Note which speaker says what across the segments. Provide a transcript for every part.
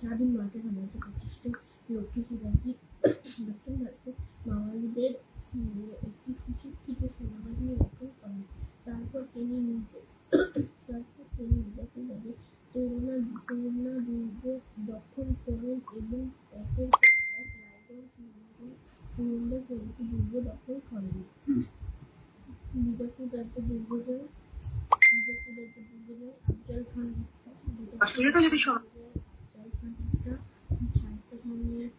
Speaker 1: স্বাধীন মাঠে সমাজে প্রতিষ্ঠিত লক্ষ্মী পূজাটি দক্ষিণ ভারতের বাঙালিদের একটি সুশিক্ষিত সমাজ নির্বাচন করেন। তারপর তিনি মির্জাপুরে করুণা দুর্গ দখল করেন এবং একের পর এক রায়গঞ্জ সুরেন্দ্র প্রভৃতি দুর্গ দখল করেন। বিজাপুর রাজ্যে দুর্গজয় আফজাল খান হত্যা শায়েস্তা খানের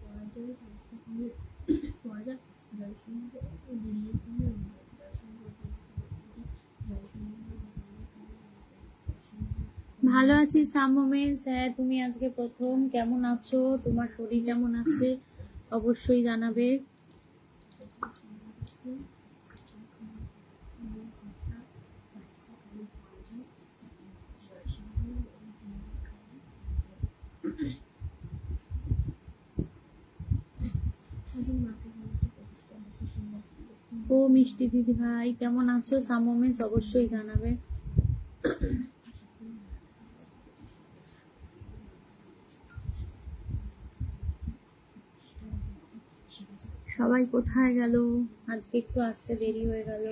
Speaker 1: পরাজয় জয়সিংহ ও দিল্লি খানের ভালো আছি সামোমেন স্যার, তুমি আজকে প্রথম, কেমন আছো? তোমার শরীর কেমন আছে অবশ্যই জানাবে। ও মিষ্টি দিদি ভাই কেমন আছো? সামোমেন্স অবশ্যই জানাবে। সবাই কোথায় গেল? আজকে একটু আসতে দেরি হয়ে গেল।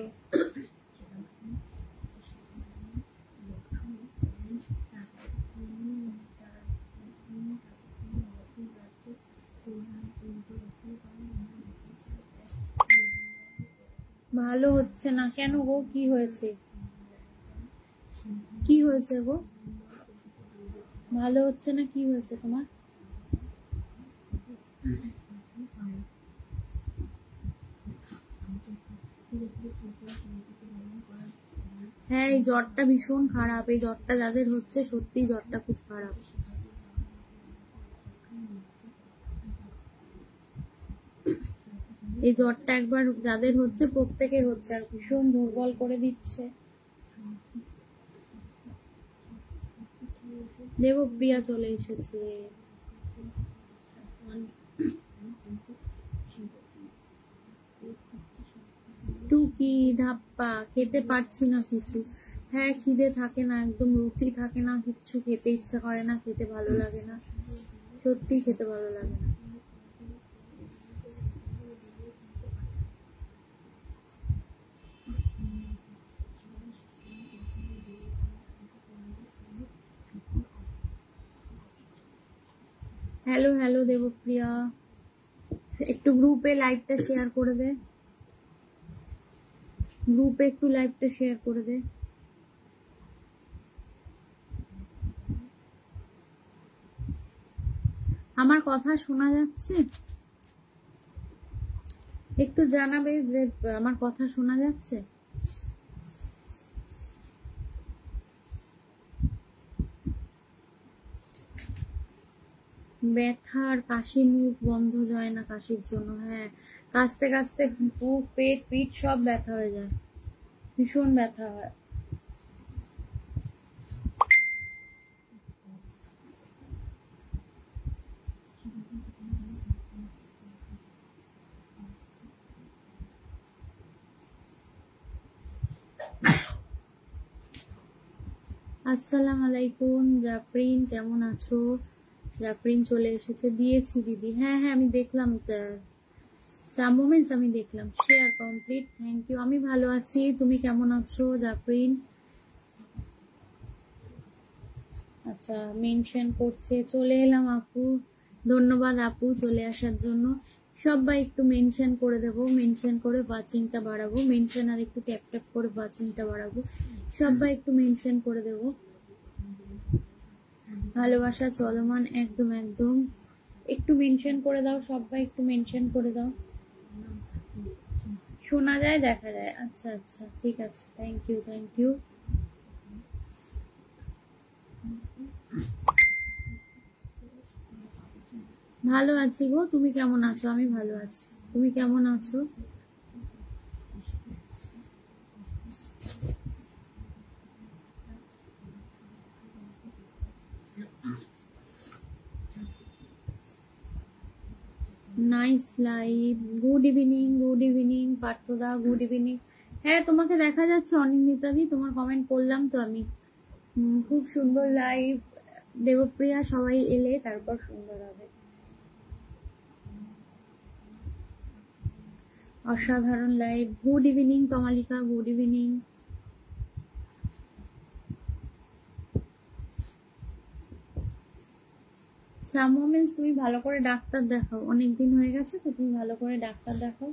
Speaker 1: ভালো হচ্ছে না কেন গো? কি হয়েছে? কি হয়েছে গো? ভালো হচ্ছে না, কি হয়েছে তোমার? হ্যাঁ, এই জ্বরটা ভীষণ খারাপ। এই জ্বরটা যাদের হচ্ছে সত্যি জ্বরটা খুব খারাপ। এই জ্বরটা একবার যাদের হচ্ছে প্রত্যেকের হচ্ছে, আর ভীষণ দুর্বল করে দিচ্ছে। দেবপ্রিয়া চলে এসেছে। টুকি ধাপ্পা খেতে পারছি না কিছু। হ্যাঁ, খিদে থাকে না, একদম রুচি থাকে না, কিচ্ছু খেতে ইচ্ছা করে না, খেতে ভালো লাগে না, সত্যি খেতে ভালো লাগে না। হ্যালো হ্যালো দেবপ্রিয়া, একটু গ্রুপে লাইভটা শেয়ার করে দে, গ্রুপে একটু লাইভটা শেয়ার করে দে। আমার কথা শোনা যাচ্ছে? একটু জানাবে যে আমার কথা শোনা যাচ্ছে। ব্যথার কাশি, মুখ বন্ধ যায় না কাশির জন্য। হ্যাঁ, কাশতে কাশতে বুক, পেট, পিঠ সব ব্যথা হয়ে যায়, ভীষণ ব্যথা হয়। আসসালামু আলাইকুম জাফরিন, কেমন আছো? জাফরিন চলে এসেছে, দিয়েছি দিদি। হ্যাঁ হ্যাঁ আমি দেখলাম, সাম মোমেন্টস আমি দেখলাম। Share complete, thank you. আমি ভালো আছি, তুমি কেমন আছো জাফরিন? আচ্ছা, মেনশন করছে, চলে এলাম আপু। ধন্যবাদ আপু চলে আসার জন্য। সবাই একটু মেনশন করে দেবো, মেনশন করে ওয়াচিংটা বাড়াবো, মেনশন আর একটু ট্যাপ ট্যাপ করে ওয়াচিংটা বাড়াবো। সবাই একটু মেনশন করে দেবো। ভালোবাসা চলমান, একদম একদম। একটু মেনশন করে দাও, সবাই একটু মেনশন করে দাও। শোনা যায়, দেখা যায়। আচ্ছা আচ্ছা, ঠিক আছে, থ্যাংক ইউ থ্যাংক ইউ। ভালো আছি গো, তুমি কেমন আছো? আমি ভালো আছি, তুমি কেমন আছো? Nice live. গুড ইভিনিং পার্থদা, গুড ইভিনিং। হ্যাঁ, তোমাকে দেখা যাচ্ছে অনিন্দিতাদি, তোমার কমেন্ট করলাম তো আমি। খুব সুন্দর লাইভ, দেবপ্রিয়া, সবাই এলে তারপর সুন্দর হবে। অসাধারণ live. Good evening Kamalika, good evening. Some moments, তুমি ভালো করে ডাক্তার দেখাও, অনেকদিন হয়ে গেছে তো, তুমি ভালো করে ডাক্তার দেখাও।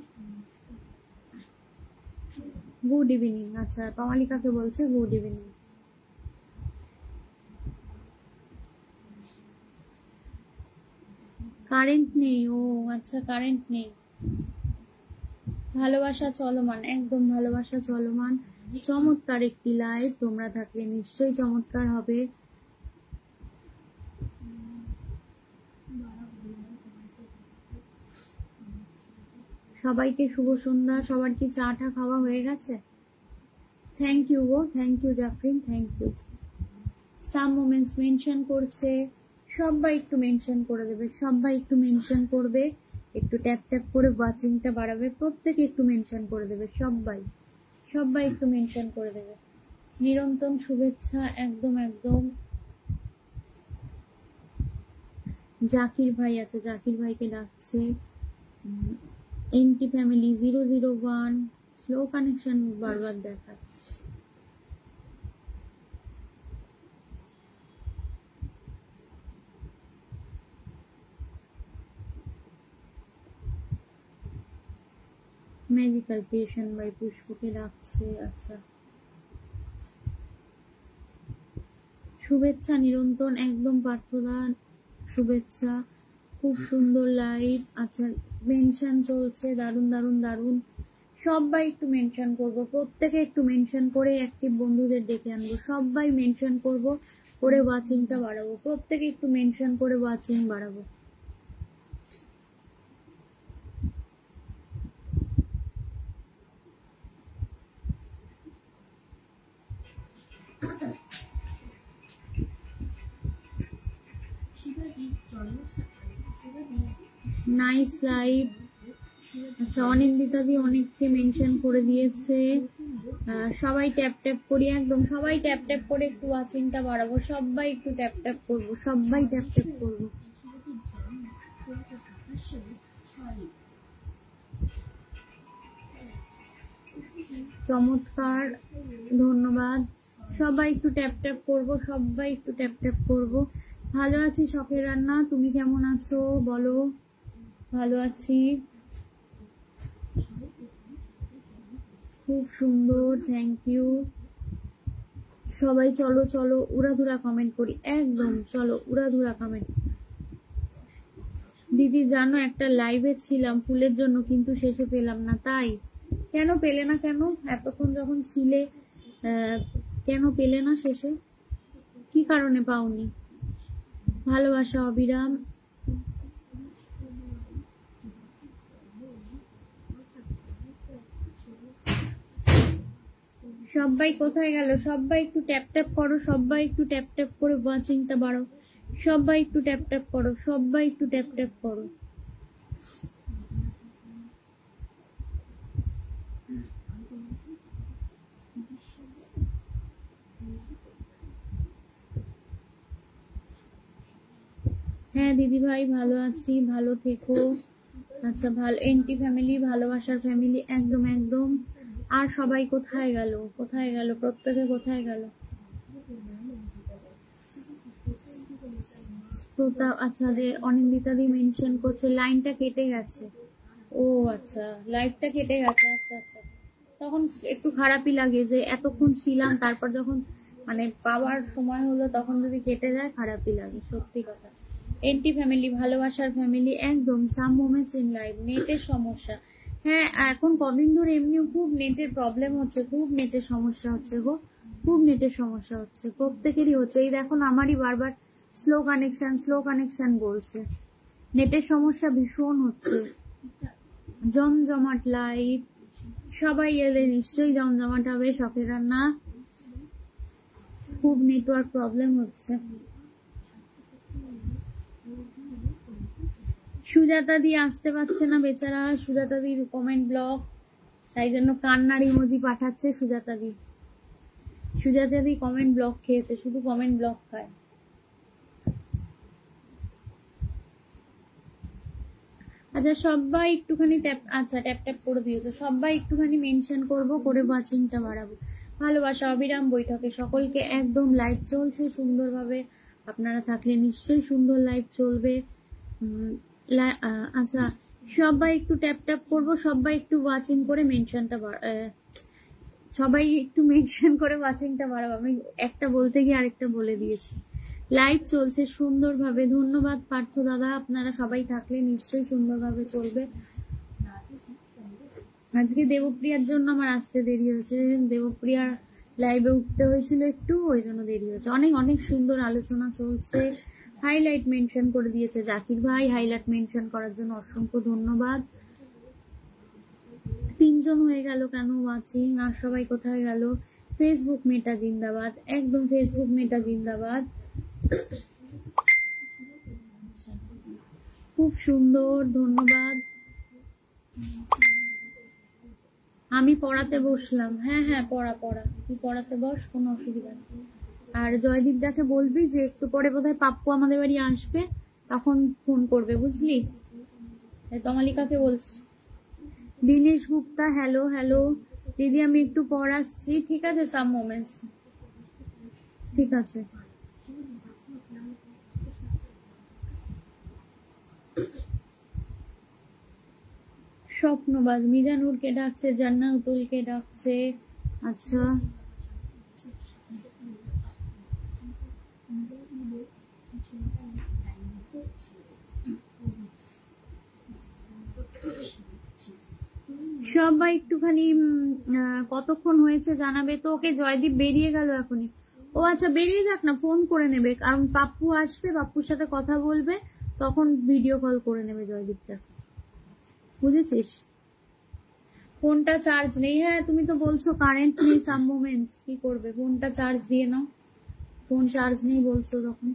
Speaker 1: Good evening. আচ্ছা, কমালিকাকে বলছে গুড ইভিনিং। কারেন্ট নেই? ও আচ্ছা, কারেন্ট নেই। ভালোবাসা চলমান, একদম ভালোবাসা চলমান। চমৎকার একটি লাইভ, তোমরা থাকলে নিশ্চয়ই চমৎকার হবে। সবাইকে শুভ সন্ধ্যা। সবার কি চা টা খাওয়া হয়ে গেছে? থ্যাংক ইউ গো, thank you Jafrin, thank you. Some moments mention করছে, সবাই একটু মেনশন করে দেবে, সবাই একটু মেনশন করবে, একটু ট্যাপ ট্যাপ করে ওয়াচিংটা বাড়াবে, প্রত্যেকে একটু মেনশন করে দেবে, সবাই সবাই একটু মেনশন করে দেবে। নিরন্তর শুভেচ্ছা, একদম একদম। জাকির ভাই আছে, জাকির ভাইকে ডাকছে। এনটি ফ্যামিলি 001, স্লো কানেকশন বারবার দেখায়। ম্যাজিক্যাল ক্রিয়েশন বাই পুষ্পকে ডাকছে। আচ্ছা, শুভেচ্ছা নিরন্তর, একদম পার্থদা শুভেচ্ছা, খুব সুন্দর লাইভ। আচ্ছা, মেনশন চলছে, দারুন দারুন দারুন। সবাই একটু মেনশন করবো, প্রত্যেকে একটু মেনশন করে অ্যাক্টিভ বন্ধুদের ডেকে আনবো, সবাই মেনশন করবো, করে ওয়াচিংটা বাড়াবো, প্রত্যেকে একটু মেনশন করে ওয়াচিং বাড়াবো। Nice live. আচ্ছা, অনিন্দিতাদি অনেককে মেনশন করে দিয়েছে। সবাই ট্যাপ ট্যাপ করি, একদম সবাই ট্যাপ ট্যাপ করে একটু ওয়াচিংটা বাড়াবো, সবাই একটু ট্যাপ ট্যাপ করবো, সবাই ট্যাপ ট্যাপ করবো। চমৎকার, ধন্যবাদ। সবাই একটু ট্যাপ ট্যাপ করবো, সবাই একটু ট্যাপ ট্যাপ করবো। ভালো আছি শখের রান্না, তুমি কেমন আছো বলো? ভালো আছি, খুব সুন্দর, থ্যাংক ইউ। সবাই চলো চলো উড়াধুরা কমেন্ট করি, একদম চলো উড়াধুরা কমেন্ট। দিদি জানো, একটা লাইভে ছিলাম ফুলের জন্য, কিন্তু শেষে পেলাম না। তাই কেন পেলে না? কেন এতক্ষণ যখন ছিলে কেন পেলে না শেষে? কি কারণে পাওনি? ভালোবাসা অবিরাম। সবাই কোথায় গেল? সবাই একটু ট্যাপ ট্যাপ করো, সবাই একটু ট্যাপ ট্যাপ করে ওয়াচিংটা বাড়ো, সবাই একটু ট্যাপ ট্যাপ করো, সবাই একটু ট্যাপ ট্যাপ করো। হ্যাঁ দিদি ভাই, ভালো আছি, ভালো থেকো। আচ্ছা, ভালো। এনটি ফ্যামিলি, ভালোবাসার ফ্যামিলি, একদম একদম। আর সবাই কোথায় গেল? কোথায় গেল? প্রত্যেকে কোথায় গেল? প্রতাপ, আচ্ছা রে, অনিন্দিতা দি মেনশন করছে লাইনটা কেটে গেছে। ও আচ্ছা, লাইভটা কেটে গেছে। আচ্ছা আচ্ছা, তখন একটু খারাপই লাগে যে এতক্ষণ ছিলাম, তারপর যখন মানে পাওয়ার সময় হলো তখন যদি কেটে যায় খারাপই লাগে, সত্যি কথা। এনটি ফ্যামিলি, ভালোবাসার ফ্যামিলি, একদম। সাম মোমেন্টস ইন লাইভ, নেটের সমস্যা। হ্যাঁ, এখন কদিন ধরে এমনিও খুব নেটের প্রবলেম হচ্ছে, খুব নেটের সমস্যা হচ্ছে গো, খুব নেটের সমস্যা হচ্ছে, প্রত্যেকেরই হচ্ছে। এই দেখুন, আমারই বারবার স্লো কানেকশন বলছে, নেটের সমস্যা ভীষণ হচ্ছে। জমজমাট লাইভ, সবাই এলে নিশ্চয়ই জমজমাট হবে। শখের রান্না, খুব নেটওয়ার্ক প্রবলেম হচ্ছে। সুজাতা দি আসতে পারছে না বেচারা, সুজাতা দির কমেন্ট ব্লক, তাই জন্য কান্নার ইমোজি পাঠাচ্ছে সুজাতা দি। সুজাতা দি কমেন্ট ব্লক খেয়েছে, শুধু কমেন্ট ব্লক খায়। আচ্ছা সবাই একটুখানি ট্যাপ, আচ্ছা ট্যাপ ট্যাপ করে দিয়েছো, সবাই একটুখানি মেনশন করব, করে ওয়াচিংটা বাড়াবো। ভালোবাসা অবিরাম বৈঠকে সকলকে, একদম লাইভ চলছে সুন্দরভাবে, আপনারা থাকলে নিশ্চয়ই সুন্দর লাইভ চলবে। আচ্ছা সবাই একটু ট্যাপ ট্যাপ করবো, সবাই একটু ওয়াচিং করে মেনশনটা, সবাই একটু মেনশন করে ওয়াচিংটা বাড়াবো। আমি একটা বলতে গিয়ে আরেকটা বলে দিয়েছি। লাইভ চলছে সুন্দরভাবে, ধন্যবাদ পার্থ দাদা, আপনারা সবাই থাকলে নিশ্চয়ই সুন্দরভাবে চলবে। আজকে দেবপ্রিয়ার জন্য আমার আসতে দেরি হয়েছে, দেবপ্রিয়ার লাইভে উঠতে হয়েছিল একটু, ওই জন্য দেরি হয়েছে। অনেক অনেক সুন্দর আলোচনা চলছে। হাইলাইট মেনশন করে দিয়েছে জাকির ভাই, হাইলাইট মেনশন করার জন্য অসংখ্য ধন্যবাদ। 3 জন হয়ে গেল কেন ওয়াচিং, আর সবাই কোথায় গেল? ফেসবুক মেটা জিন্দাবাদ, একদম ফেসবুক মেটা জিন্দাবাদ। খুব সুন্দর, ধন্যবাদ। আমি পড়াতে বসলাম। হ্যাঁ হ্যাঁ পড়া, তুই পড়াতে বস, কোনো অসুবিধা নেই। আর জয়দীপ দাকে বলবি যে একটু পরে বোধহয় পাপ্পু আমাদের বাড়ি আসবে, তখন ফোন করবে, বুঝলি? তমালিকাকে বলছি। দীনেশ গুপ্তা, হ্যালো হ্যালো দিদি, আমি একটু পর আসছি। ঠিক আছে, সাম মোমেন্টস, ঠিক আছে। স্বপ্নবাজ, মিজানুরকে ডাকছে, জান্নাতুলকে ডাকছে। আচ্ছা সবাই একটুখানি কতক্ষণ হয়েছে জানাবে তো। ওকে জয়দীপ বেরিয়ে গেল এখনই। ও আচ্ছা বেরিয়ে যাক না, ফোন করে নেবে, কারণ পাপ্পু আসবে, পাপ্পুর সাথে কথা বলবে, তখন ভিডিও কল করে নেবে জয়দীপটা, বুঝেছিস? ফোনটা চার্জ নেই। হ্যাঁ তুমি তো বলছো কারেন্ট নেই, সাম মোমেন্টস, কি করবে? ফোনটা চার্জ দিয়ে নাও, ফোন চার্জ নেই বলছো তখন।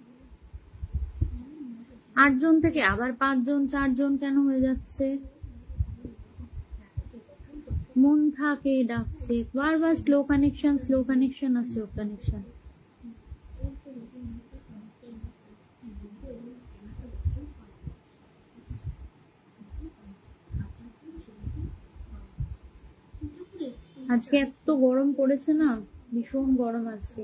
Speaker 1: 8 জন থেকে আবার 5 জন 4 জন কেন হয়ে যাচ্ছে? মন থাকে ডাকছে বারবার, স্লো কানেকশন আর স্লো কানেকশন। আজকে এত গরম পড়েছে না, ভীষণ গরম আজকে।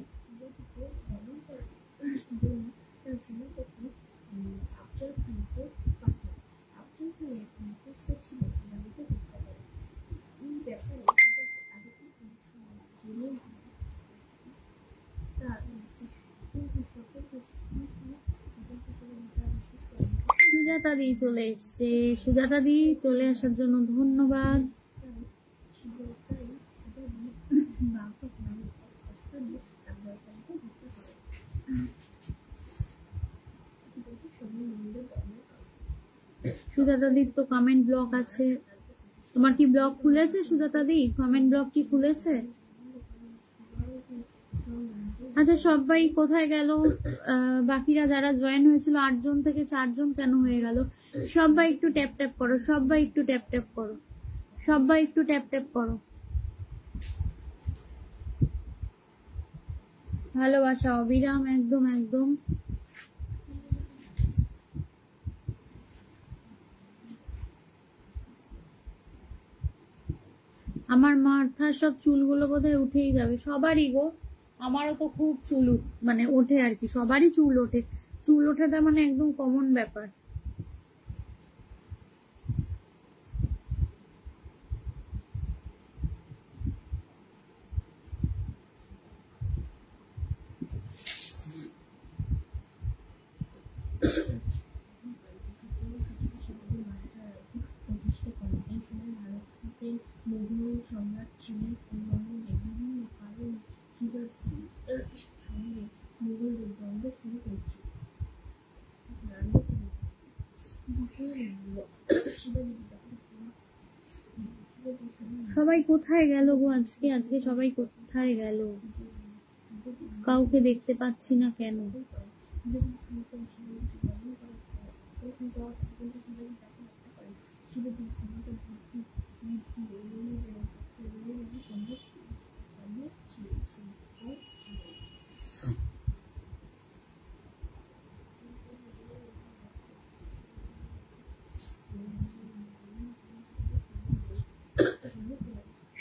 Speaker 1: সুজাতা দি চলে এসছে, সুজাতা দি চলে আসার জন্য ধন্যবাদ। সুজাতা দির তো কমেন্ট ব্লক আছে, তোমার কি ব্লগ খুলেছে সুজাতা দি? কমেন্ট ব্লগ কি খুলেছে? আচ্ছা সবাই কোথায় গেল? বাকিরা যারা জয়েন হয়েছিল 8 জন থেকে 4 জন কেন হয়ে গেল? সবাই একটু ট্যাপ ট্যাপ করো, সবাই একটু ট্যাপ ট্যাপ করো, সবাই একটু ট্যাপ ট্যাপ করো। ভালোবাসা অবিরাম, একদম একদম। আমার মাথার সব চুলগুলো বোধহয় উঠেই যাবে, সবারই গো, আমারও তো খুব চুল মানে ওঠে আর কি, সবারই চুল ওঠে, চুল ওঠাটা মানে একদম কমন ব্যাপার। সম্রাট ছিলেন এবং বিভিন্ন কারণ সঙ্গে মুঘলদের দ্বন্দ্ব শুরু হয়েছিল। সবাই কোথায় গেল গো আজকে? আজকে সবাই কোথায় গেল? কাউকে দেখতে পাচ্ছি না কেন?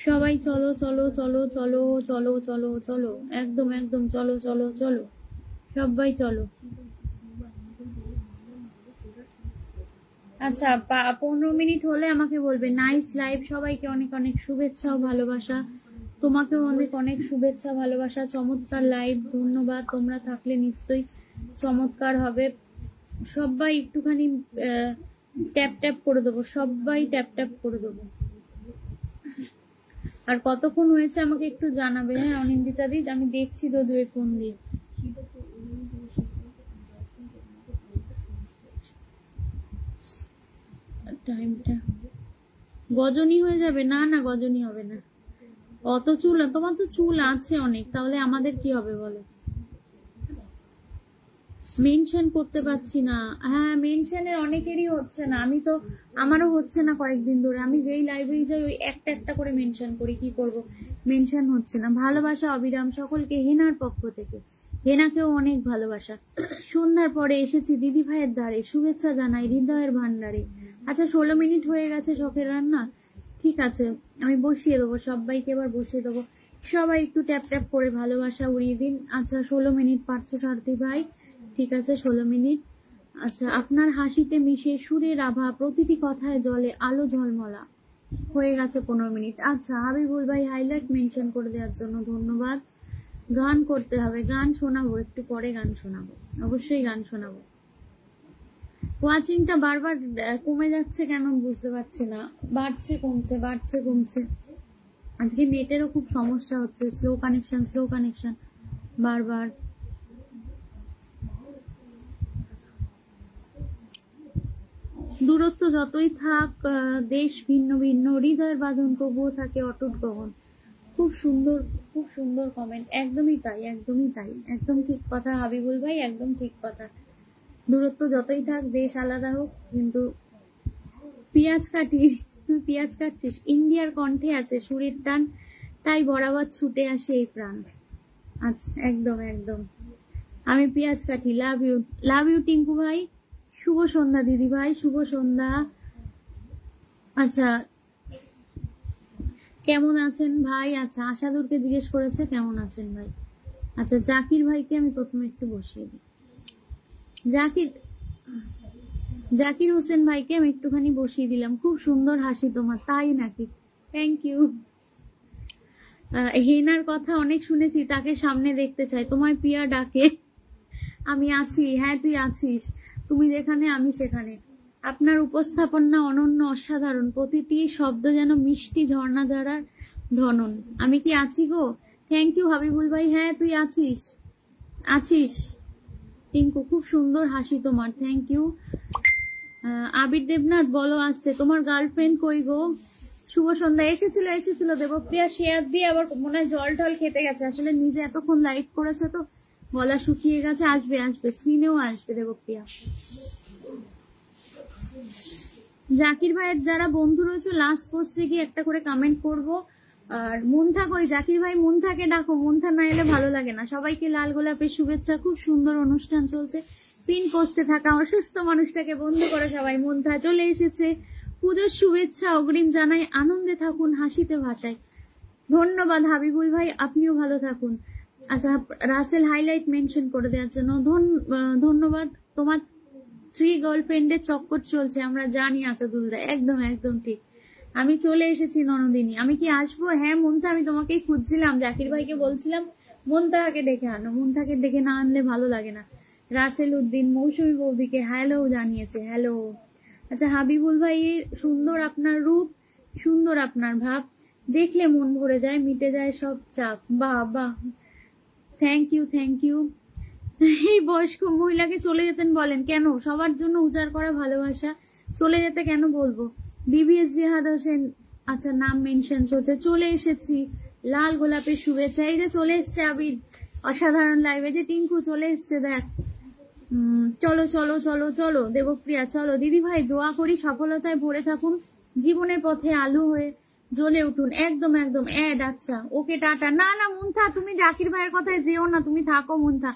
Speaker 1: সবাই চলো চলো চলো চলো চলো চলো চলো, একদম একদম চলো চলো চলো, সবাই চলো। আচ্ছা 15 মিনিট হলে আমাকে বলবে। নাইস লাইভ, সবাইকে অনেক অনেক শুভেচ্ছা ও ভালোবাসা। তোমাকেও অনেক অনেক শুভেচ্ছা ভালোবাসা। চমৎকার লাইভ, ধন্যবাদ। তোমরা থাকলে নিশ্চয়ই চমৎকার হবে। সবাই একটুখানি ট্যাপ ট্যাপ করে দেবো, সবাই ট্যাপ ট্যাপ করে দেবো। আর কতক্ষণ হয়েছে আমাকে একটু জানাবে। হ্যাঁ অনিন্দিতা দি, আমি দেখছি যদিও ফোন দিয়ে। টাইমটা গজনী হয়ে যাবে? না না, গজনী হবে না। অত চুল, তোমার তো চুল আছে অনেক, তাহলে আমাদের কি হবে বলো? মেনশন করতে পারছি না। হ্যাঁ মেনশনের অনেকেরই হচ্ছে না, আমি তো, আমারও হচ্ছে না কয়েকদিন ধরে। আমি যেই লাইভে যাই ওই একটা একটা করে মেনশন করি, কি করব, মেনশন হচ্ছে না। ভালোবাসা অবিরাম সকলকে হেনার পক্ষ থেকে। হেনাকেও অনেক ভালোবাসা। সন্ধ্যার পরে এসেছি দিদি ভাইয়ের দ্বারে, শুভেচ্ছা জানাই হৃদয়ের ভান্ডারে। আচ্ছা 16 মিনিট হয়ে গেছে শখের রান্না, ঠিক আছে আমি বসিয়ে দেবো, সবাইকে এবার বসিয়ে দেবো। সবাই একটু ট্যাপ ট্যাপ করে ভালোবাসা উড়িয়ে দিন। আচ্ছা 16 মিনিট পার্থ সারথী ভাই, ঠিক আছে 16 মিনিট। আচ্ছা আপনার হাসিতে মিশে সুরের আভা, প্রতিটি কথায় জলে আলো ঝলমলা, হয়ে গেছে 15 মিনিট। আচ্ছা হাবিবুল ভাই হাইলাইট মেনশন করে দেওয়ার জন্য ধন্যবাদ। গান করতে হবে, গান শোনাবো, একটু পরে গান শোনাবো, অবশ্যই গান শোনাবো। ওয়াচিংটা বারবার কমে যাচ্ছে কেন বুঝতে পারছি না, বাড়ছে কমছে বাড়ছে কমছে। আজকে নেটেরও খুব সমস্যা হচ্ছে, স্লো কানেকশন বারবার। দূরত্ব যতই থাক, দেশ ভিন্ন ভিন্ন, হৃদয়ের বাঁধন তবুও থাকে অটুট গহন। খুব সুন্দর, খুব সুন্দর কমেন্ট। একদমই তাই, একদমই তাই, একদম ঠিক কথা হাবিবুল ভাই, একদম ঠিক কথা। দূরত্ব যতই থাক, দেশ আলাদা হোক, কিন্তু পেঁয়াজ কাটি, তুই পেঁয়াজ কাটছিস, ইন্ডিয়ার কণ্ঠে আছে সুরের টান, তাই বরাবর ছুটে আসে এই প্রাণ। আচ্ছা একদম একদম, আমি পেঁয়াজ কাটি। Love you, love you Tinku ভাই। শুভ সন্ধ্যা দিদি ভাই, শুভ সন্ধ্যা। আচ্ছা কেমন আছেন ভাই? আচ্ছা আশাদুরকে জিজ্ঞেস করেছে কেমন আছেন ভাই। আচ্ছা জাকির ভাইকে আমি প্রথমে একটু বসিয়ে দিই। জাকির হোসেন ভাইকে আমি একটুখানি বসিয়ে দিলাম। খুব সুন্দর হাসি তোমার, তাই নাকি? Thank you. হেনার কথা অনেক শুনেছি, তাকে সামনে দেখতে চাই। তোমায় পিয়া ডাকে, আমি আছি। হ্যাঁ তুই আছিস, তুমি যেখানে আমি সেখানে। আপনার উপস্থাপনা অনন্য, অসাধারণ, প্রতিটি শব্দ যেন মিষ্টি ঝর্ণা ঝরার ধনন। আমি কি আছি গো? থ্যাংক ইউ হাবিবুল ভাই। হ্যাঁ তুই আছিস, আছিস টিঙ্কু, খুব সুন্দর হাসি তোমার, থ্যাংক ইউ। আবির দেবনাথ বলো আসতে, তোমার গার্লফ্রেন্ড কই গো? শুভ সন্ধ্যা। এসেছিল দেবপ্রিয়া, শেয়ার দিয়ে আবার মনে হয় জল টল খেতে গেছে, আসলে নিজে এতক্ষণ লাইভ করেছে তো গলা শুকিয়ে গেছে। আসবে আসবে, স্ক্রিনেও আসবে দেবপ্রিয়া। জাকির ভাইয়ের যারা বন্ধু রয়েছে লাস্ট পোস্টে গিয়ে একটা করে কমেন্ট করবো। আর মুন্থা কই? জাকির ভাই মুন্থাকে ডাকো, মুন্থা না এলে ভালো লাগে না। সবাইকে লাল গোলাপের শুভেচ্ছা, খুব সুন্দর অনুষ্ঠান চলছে। পিন পোস্টে থাকা অসুস্থ মানুষটাকে বন্ধ করে সবাই। মুন্থা চলে এসেছে, পুজোর শুভেচ্ছা অগ্রিম জানাই। আনন্দে থাকুন, হাসিতে ভাষায়। ধন্যবাদ হাবিবুল ভাই, আপনিও ভালো থাকুন। আচ্ছা রাসেল হাইলাইট মেনশন করে দেওয়ার জন্য ধন্যবাদ। তোমার 3 গার্লফ্রেন্ডের চক্কর চলছে আমরা জানি আসাদুলদা, একদম একদম ঠিক। আমি চলে এসেছি ননদিনী। আমি কি আসবো? হ্যাঁ মুন্থা, আমি তোমাকেই খুঁজছিলাম, জাকির ভাইকে বলছিলাম মুন্তাহাকে ডেকে আনো, মুন্থাকে ডেকে না আনলে ভালো লাগে না। রাসেল উদ্দিন মৌসুমী বৌদিকে হ্যালো জানিয়েছে, হ্যালো। আচ্ছা হাবিবুল ভাই, সুন্দর আপনার রূপ, সুন্দর আপনার ভাব, দেখলে মন ভরে যায়, মিটে যায় সব চাপ। বাহ বাহ, থ্যাংক ইউ থ্যাংক ইউ। এই বয়স্ক মহিলাকে চলে যেতেন বলেন কেন? সবার জন্য উজাড় করা ভালোবাসা, চলে যেতে কেন বলবো? বিবিএস জিহাদ হোসেন, আচ্ছা নাম মেনশন চলছে। চলে এসেছি, লাল গোলাপের শুভেচ্ছা। এই যে চলে এসছে আবির, অসাধারণ লাইভে যে টিঙ্কু চলে এসছে দেখ। চলো চলো চলো চলো দেবপ্রিয়া, চলো দিদি ভাই, দোয়া করি সফলতায় ভরে থাকুন, জীবনের পথে আলো হয়ে জ্বলে উঠুন। একদম একদম অ্যাড। আচ্ছা ওকে টাটা। না না মুন্থা, তুমি জাকির ভাইয়ের কথায় যেও না, তুমি থাকো মুন্থা,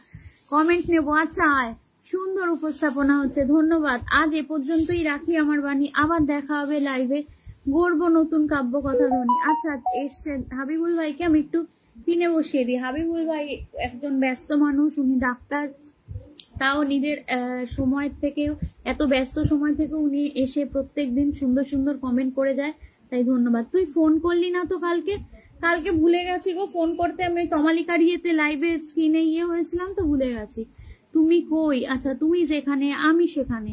Speaker 1: কমেন্ট নেবো। আচ্ছা আয়, সুন্দর উপস্থাপনা হচ্ছে, ধন্যবাদ। আজ এ পর্যন্তই রাখি আমার বাণী, আবার দেখা হবে লাইভে। গড়বো নতুন কাব্য কথা ধ্বনি। আচ্ছা এসছে হাবিবুল ভাইকে আমি একটু পিনে বসিয়ে দিই। হাবিবুল ভাই একজন ব্যস্ত মানুষ, উনি ডাক্তার, তাও নিজের সময় থেকেও, এত ব্যস্ত সময় থেকে উনি এসে প্রত্যেকদিন সুন্দর সুন্দর কমেন্ট করে যায়, তাই ধন্যবাদ। তুই ফোন করলি না তো কালকে? কালকে ভুলে গেছি গো ফোন করতে, আমি তমালিকার ইয়েতে লাইভে স্ক্রিনে হয়েছিলাম তো ভুলে গেছি। তুমি কই? আচ্ছা তুমি যেখানে আমি সেখানে।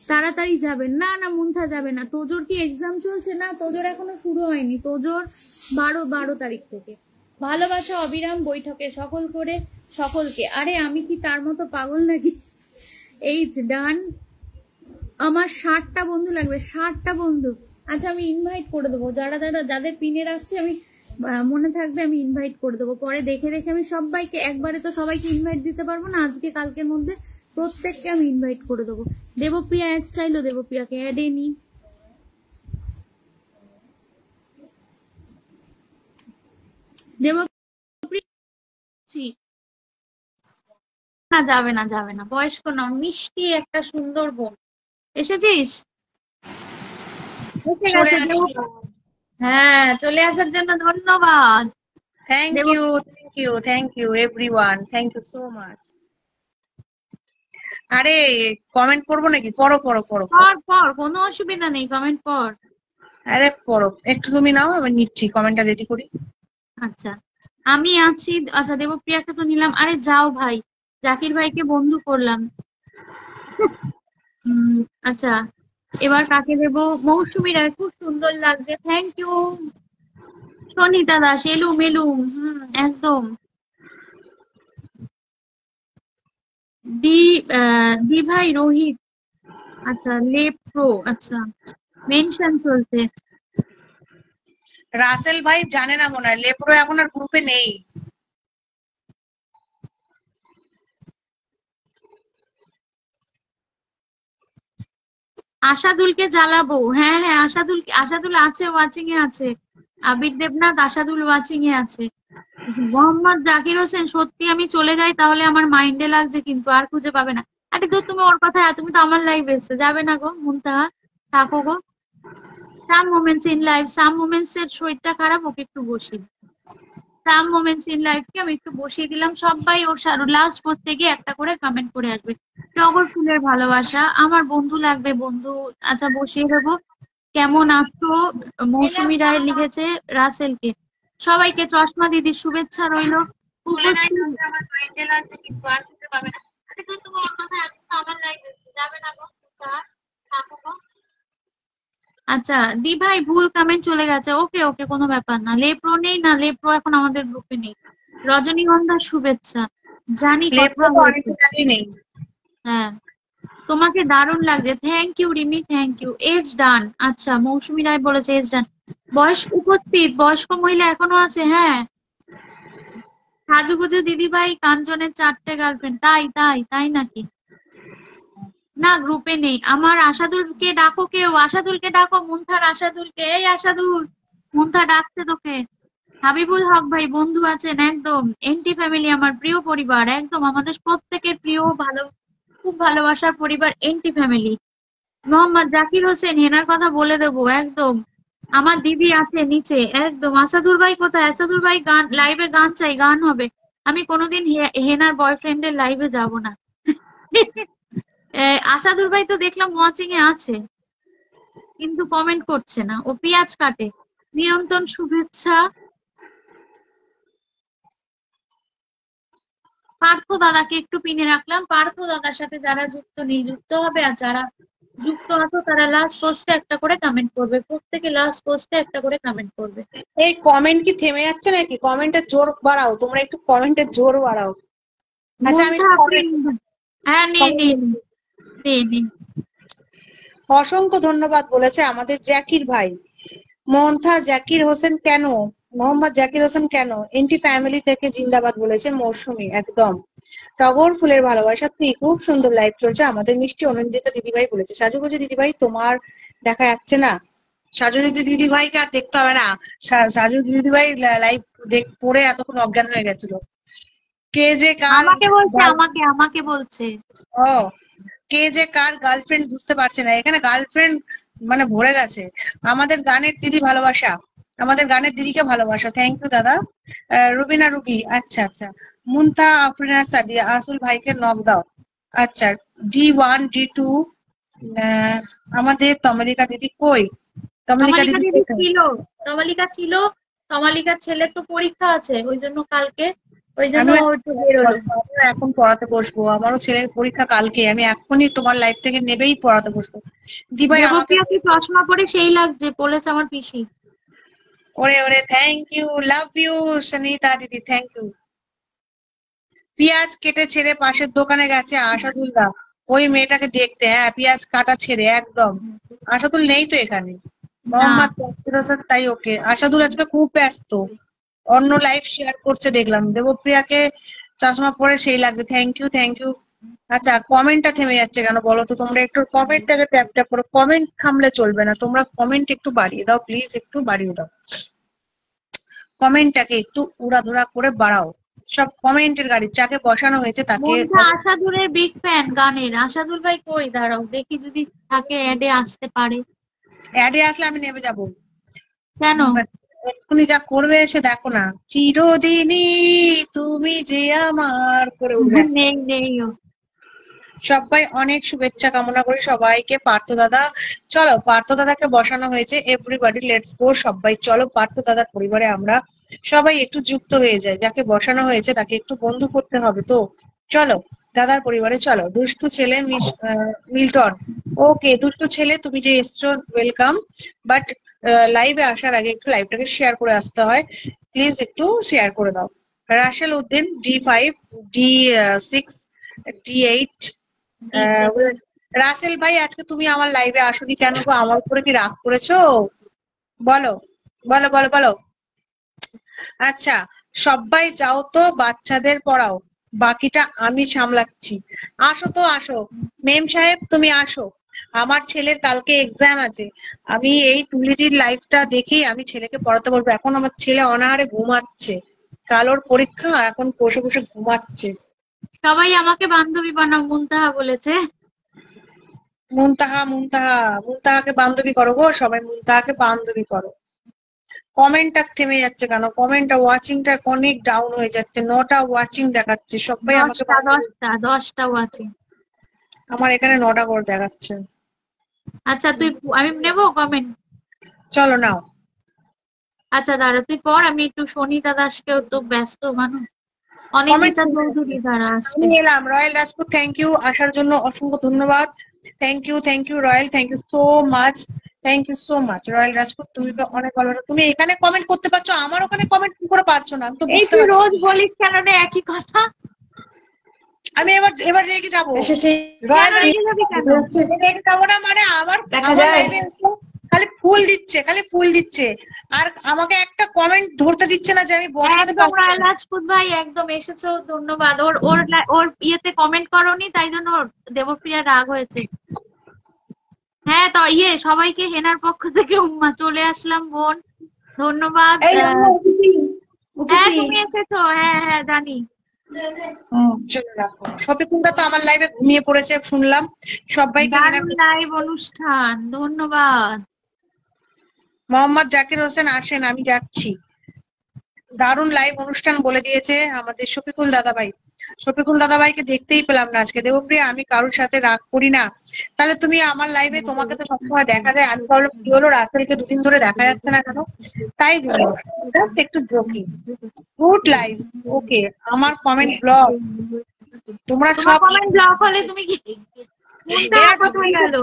Speaker 1: তাড়াতাড়ি যাবেন। না না মুন্থা যাবে না। তোজোর কি এক্সাম চলছে? না তোজোর এখনো শুরু হয়নি, তোজোর 12 তারিখ থেকে। ভালোবাসা অবিরাম বৈঠকে সকল করে সকলকে। আরে আমি কি তার মতো পাগল নাকি? এইচ ডান। আমার 60টা বন্ধু লাগবে, 60টা বন্ধু। আচ্ছা আমি ইনভাইট করে দেবো, যারা যারা যাদের পিনে রাখছি আমি মনে থাকবে, আমি ইনভাইট করে দেবো। পরে দেখে দেখে আমি সবাইকে, একবারে তো সবাইকে ইনভাইট দিতে পারবো না, আজকে কালকের মধ্যে প্রত্যেককে আমি ইনভাইট করে দেবো। দেবপ্রিয়া অ্যাড চাইলো, দেবপ্রিয়াকে অ্যাড এ নি। দেবপ্রিয়া না যাবে না, যাবে না, বয়স্ক না, মিষ্টি একটা সুন্দর বোন। এসেছিস? হ্যাঁ চলে আসার জন্য ধন্যবাদ।
Speaker 2: Thank you everyone, thank you so much. আরে কমেন্ট করবো নাকি? পড়ো পড়ো পড়ো
Speaker 1: পর, কোনো অসুবিধা নেই, কমেন্ট পর।
Speaker 2: আরে পড়ো, একটু তুমি নাও, আমি নিচ্ছি, কমেন্টটা রেডি করি।
Speaker 1: আচ্ছা আমি আছি। আচ্ছা দেবপ্রিয়াকে তো নিলাম। আরে যাও ভাই, জাকির ভাইকে বন্ধু করলাম। আচ্ছা এবার কাকে দেবো? মৌসুমী রায়, খুব সুন্দর লাগছে, থ্যাংক ইউ। সনিতা দাস, এলুম এলুম, একদম। দি ভাই রোহিত, আচ্ছা লেপ্রো, আচ্ছা মেনশন চলছে।
Speaker 2: রাসেল ভাই জানে না মনে হয়, লেপ্রো এখন আর গ্রুপে নেই।
Speaker 1: আশাদুলকে জ্বালাবো। হ্যাঁ হ্যাঁ আশাদুল আছে, ওয়াচিং এ আছে। আবির দেবনাথ, আশাদুল ওয়াচিং এ আছে। মোহাম্মদ জাকির হোসেন, সত্যি আমি চলে যাই তাহলে আমার মাইন্ডে লাগছে, কিন্তু আর খুঁজে পাবে না। আরে তো তুমি ওর কথা, তুমি তো আমার লাইভ এসছো, যাবে না গো মুনতাহা, থাকো গো। Some moments in life, some moments এর শরীরটা খারাপ, ওকে একটু বসিয়ে দিই। সাম মোমেন্টস ইন লাইফকে আমি একটু বসিয়ে দিলাম। সবাই ওর লাস্ট পোস্টে গিয়ে একটা করে কমেন্ট করে আসবে। টগর ফুলের ভালোবাসা, আমার বন্ধু লাগবে, বন্ধু। আচ্ছা বসিয়ে দেবো। কেমন আছো? মৌসুমী রায় লিখেছে রাসেলকে। সবাইকে চশমা দিদির শুভেচ্ছা রইলো। আচ্ছা দি ভাই ভুল কমেন্ট চলে গেছে, ওকে ওকে কোনো ব্যাপার না। লেপ্রো নেই না, লেপ্রো এখন আমাদের গ্রুপে নেই। রজনীগন্ধার শুভেচ্ছা, জানি কথা হয়েছে। হ্যাঁ তোমাকে দারুণ লাগছে, thank you Rimi, thank you. এজ ডান, আচ্ছা মৌসুমী রায় বলেছে এজ ডান। বয়স্ক উপস্থিত, বয়স্ক মহিলা এখনো আছে। হ্যাঁ সাজুগুজু দিদি ভাই, কাঞ্চনের 4টে গার্লফ্রেন্ড, তাই তাই তাই নাকি? না গ্রুপে নেই। আমার আশাদুলকে ডাকো, কেউ আশাদুলকে ডাকো, মুনথার আশাদুলকে। এই আশাদুল, মুনথা ডাকছে তোকে। হাবিবুল হক ভাই বন্ধু আছেন, একদম। এনটি ফ্যামিলি আমার প্রিয় পরিবার, একদম আমাদের প্রত্যেকের প্রিয়, ভালো, খুব ভালোবাসার পরিবার এনটি ফ্যামিলি। মোহাম্মদ জাকির হোসেন, হেনার কথা বলে দেবো একদম। আমার দিদি আছে নিচে, একদম। আসাদুর ভাই কোথায়? আসাদুর ভাই গান, লাইভে গান চাই, গান হবে। আমি কোনোদিন হেনার বয়ফ্রেন্ডের লাইভে যাব না। আসাদুর ভাই তো দেখলাম ওয়াচিং এ আছে, কিন্তু কমেন্ট করছে না, ও পেঁয়াজ কাটে। নিরন্তর শুভেচ্ছা। পার্থ দাদাকে একটু পিনে রাখলাম। পার্থ দাদার সাথে যারা যুক্ত নেই যুক্ত হবে, আর যারা যুক্ত আছো তারা লাস্ট পোস্টে একটা করে কমেন্ট করবে, প্রত্যেকে লাস্ট পোস্টে একটা করে কমেন্ট করবে।
Speaker 2: এই কমেন্ট কি থেমে যাচ্ছে নাকি? কমেন্টের জোর বাড়াও, তোমরা একটু কমেন্টের জোর বাড়াও। আচ্ছা আমি
Speaker 1: হ্যাঁ নে নে নে।
Speaker 2: অসংখ্য ধন্যবাদ বলেছে আমাদের জাকির ভাই। মোহনথা জাকির হোসেন কেন, মোহাম্মদ জাকির হোসেন কেন, এনটি ফ্যামিলি থেকে জিন্দাবাদ বলেছে মৌসুমী, একদম। টগর ফুলের ভালোবাসা, তুই খুব সুন্দর লাইভ চলছে, আমাদের মিষ্টি অনন্দিতা দিদিভাই বলেছে। সাজুগুজু দিদিভাই তোমার দেখা যাচ্ছে না, সাজুদিদি দিদিভাইকে আর দেখতে হবে না। সাজু দিদিভাই লাইভ পড়ে এতক্ষণ অজ্ঞান হয়ে গেছিল। কে যে কার,
Speaker 1: আমাকে বলছে
Speaker 2: ও কে যে কার গার্লফ্রেন্ড বুঝতে পারছে না। এখানে গার্লফ্রেন্ড মানে ভরে গেছে। আমাদের গানের দিদি ভালোবাসা, আমাদের গানের দিদিকে ভালোবাসা। থ্যাংক ইউ দাদা। রুবিনা রুবি, আচ্ছা আচ্ছা। মুনতা আফরিনা সাদিয়া, আসল ভাইকে নক দাও। আচ্ছা, D1 D2। আমাদের তমালিকা দিদি কই? তমালিকা
Speaker 1: তমালিকা
Speaker 2: দিদি
Speaker 1: দিদি
Speaker 2: কোথায়?
Speaker 1: ছিল, তমালিকা ছিল, তমালিকার ছেলের তো পরীক্ষা আছে ওই জন্য কালকে, ওই জন্য
Speaker 2: আমিও
Speaker 1: ও একটু বেরোলো।
Speaker 2: এখন পড়াতে বসবো, আমারও ছেলের পরীক্ষা কালকে, আমি এখনই তোমার লাইফ থেকে নেবেই পড়াতে বসবো। দি ভাই আমাকে,
Speaker 1: দেবপ্রিয়াকে চশমা পরে সেই লাগছে, বলেছে আমার পিসি।
Speaker 2: ওরে ওরে, thank you, love you Sunita দিদি, থ্যাংক ইউ। পেঁয়াজ কেটে ছেড়ে পাশের দোকানে গেছে আশাদুলদা ওই মেয়েটাকে দেখতে। হ্যাঁ, পেঁয়াজ কাটা ছেড়ে একদম। আশাদুল নেই তো এখানে।
Speaker 1: না,
Speaker 2: মোহাম্মদ জাকির হোসেন, তাই ওকে। আশাদুল আজকে খুব ব্যস্ত, অন্য লাইফ শেয়ার করছে দেখলাম। দেবপ্রিয়াকে চশমা পরে সেই লাগছে, থ্যাংক ইউ থ্যাংক ইউ। আচ্ছা, কমেন্টটা থেমে যাচ্ছে কেন বলো তো? তোমরা একটু কমেন্টটাকে ট্যাপ ট্যাপ করো, কমেন্ট থামলে চলবে না, তোমরা কমেন্ট একটু বাড়িয়ে দাও প্লিজ, একটু বাড়িয়ে দাও কমেন্টটাকে, একটু উড়াধুরা করে বাড়াও। সব কমেন্টের গাড়ি, যাকে বসানো হয়েছে তাকে।
Speaker 1: মনটা আশাদুলের বিগ ফ্যান গানের। আশাদুল ভাই কই, দাঁড়াও দেখি যদি থাকে অ্যাডে আসতে পারে।
Speaker 2: অ্যাডে আসলে আমি নেমে যাবো।
Speaker 1: কেন?
Speaker 2: এক্ষুনি যা করবে এসে দেখো না, চিরদিনই তুমি যে আমার করে উঠবে।
Speaker 1: নেই নেই ও।
Speaker 2: সবাই অনেক শুভেচ্ছা কামনা করি সবাইকে। পার্থ দাদা, চলো পার্থ দাদাকে বসানো হয়েছে, এভরিবডি লেটস গো, সবাই চলো পার্থ দাদার পরিবারে আমরা সবাই একটু যুক্ত হয়ে যাই। যাকে বসানো হয়েছে তাকে একটু বন্ধু করতে হবে তো, চলো দাদার পরিবারে চলো। দুষ্টু ছেলে মিল্টন, ওকে দুষ্টু ছেলে তুমি যে এসছো ওয়েলকাম, বাট লাইভে আসার আগে একটু লাইভটাকে শেয়ার করে আসতে হয়, প্লিজ একটু শেয়ার করে দাও। Russell Uddin, D5 D6 D8। Rasel ভাই, আজকে তুমি আমার লাইভে আসোনি কেন গো? আমার উপরে কি রাগ করেছো? বলো বলো বলো বলো। আচ্ছা, সবাই যাও তো বাচ্চাদের পড়াও, বাকিটা আমি সামলাচ্ছি। আসো তো আসো, মেম সাহেব তুমি আসো। আমার ছেলের কালকে এক্সাম আছে, আমি এই তুলিদির লাইফটা দেখেই আমি ছেলেকে পড়াতে বলবো। এখন আমার ছেলে অনাহারে ঘুমাচ্ছে, কাল ওর পরীক্ষা, এখন বসে বসে ঘুমাচ্ছে।
Speaker 1: সবাই আমাকে বান্ধবী বানাও, মুনতাহা বলেছে।
Speaker 2: মুনতাহা মুনতাহা, মুনতাহাকে বান্ধবী করো গো, সবাই মুনতাহাকে বান্ধবী করো। কমেন্টটা থেমে যাচ্ছে কেন? কমেন্টটা ওয়াচিংটা অনেক ডাউন হয়ে যাচ্ছে, 9টা ওয়াচিং দেখাচ্ছে। সবাই আমাকে
Speaker 1: দশটা দশটা 10টা আছে।
Speaker 2: আমার এখানে 9টা করে দেখাচ্ছে।
Speaker 1: আচ্ছা তুই, আমি নেবো কমেন্ট।
Speaker 2: চলো নাও
Speaker 1: আচ্ছা দাঁড়া তুই পর, আমি একটু শনিতা দাসকেও তো ব্যস্ত মানুষ,
Speaker 2: কমেন্ট।
Speaker 1: অনিন্দিতা চৌধুরী দ্বারা আসবে।
Speaker 2: আমি এলাম। রয়্যাল রাজপুত, থ্যাংক ইউ আসার জন্য, অসংখ্য ধন্যবাদ। Thank you Royal, thank you so much, thank you so much Royal Rajput. তুমি তো অনেক ভালো, তুমি এখানে কমেন্ট করতে পারছো, আমার ওখানে কমেন্ট কি করে পারছো না আমি তো
Speaker 1: এই
Speaker 2: বুঝতে
Speaker 1: তুই
Speaker 2: পারছি
Speaker 1: রোজ
Speaker 2: না।
Speaker 1: বলিস কেন রে একই কথা?
Speaker 2: আমি এবার এবার রেগে যাবো।
Speaker 3: এসেছে।
Speaker 1: কেন
Speaker 2: রয়্যাল
Speaker 1: রেগে যাবি কেন?
Speaker 2: রেগে যাবো না মানে, আমার
Speaker 3: দেখা
Speaker 2: আমার
Speaker 3: যায়।
Speaker 2: লাইভে এসে খালি ফুল দিচ্ছে, খালি ফুল দিচ্ছে, আর আমাকে একটা কমেন্ট ধরতে দিচ্ছে না যে আমি বসাতে
Speaker 1: একদম
Speaker 2: পারছি
Speaker 1: রয়্যাল
Speaker 2: না।
Speaker 1: রাজপুত ভাই, একদম এসেছো, ধন্যবাদ। ওর ওর ওর ইয়েতে কমেন্ট করোনি তাই জন্য ওর দেবপ্রিয়া রাগ হয়েছে। হ্যাঁ তো সবাইকে হেনার পক্ষ থেকে উম্মা, চলে আসলাম বোন, ধন্যবাদ।
Speaker 3: এই আমরা উঠেছি
Speaker 1: হ্যাঁ
Speaker 3: উঠেছি।
Speaker 1: তুমি এসেছো, হ্যাঁ হ্যাঁ জানি।
Speaker 2: চলে রাখো। শফিকুলটা তো আমার লাইভে ঘুমিয়ে পড়েছে শুনলাম। সবাইকে
Speaker 1: দারুণ লাইভ অনুষ্ঠান, ধন্যবাদ।
Speaker 2: মোহাম্মদ জাকির হোসেন আসেন, আমি যাচ্ছি। দারুণ লাইভ অনুষ্ঠান বলে দিয়েছে আমাদের শফিকুল দাদাভাই। শফিকুল দাদাভাইকে দেখতেই পেলাম না আজকে। দেবপ্রিয়া, আমি কারোর সাথে রাগ করি না, তাহলে তুমি আমার লাইভে, তোমাকে তো সবসময় দেখা যায়, আমি ভাবলাম কি হলো রাসেলকে দুদিন ধরে দেখা যাচ্ছে না কেন, তাই জন্য জাস্ট একটু জোকিং। গুড লাইভ, ওকে। আমার কমেন্ট ব্লক, তোমরা
Speaker 1: তোমার
Speaker 2: সব
Speaker 1: কমেন্ট ব্লক হলে তুমি কি, কোনটা
Speaker 2: এরা
Speaker 1: কোথায় গেল?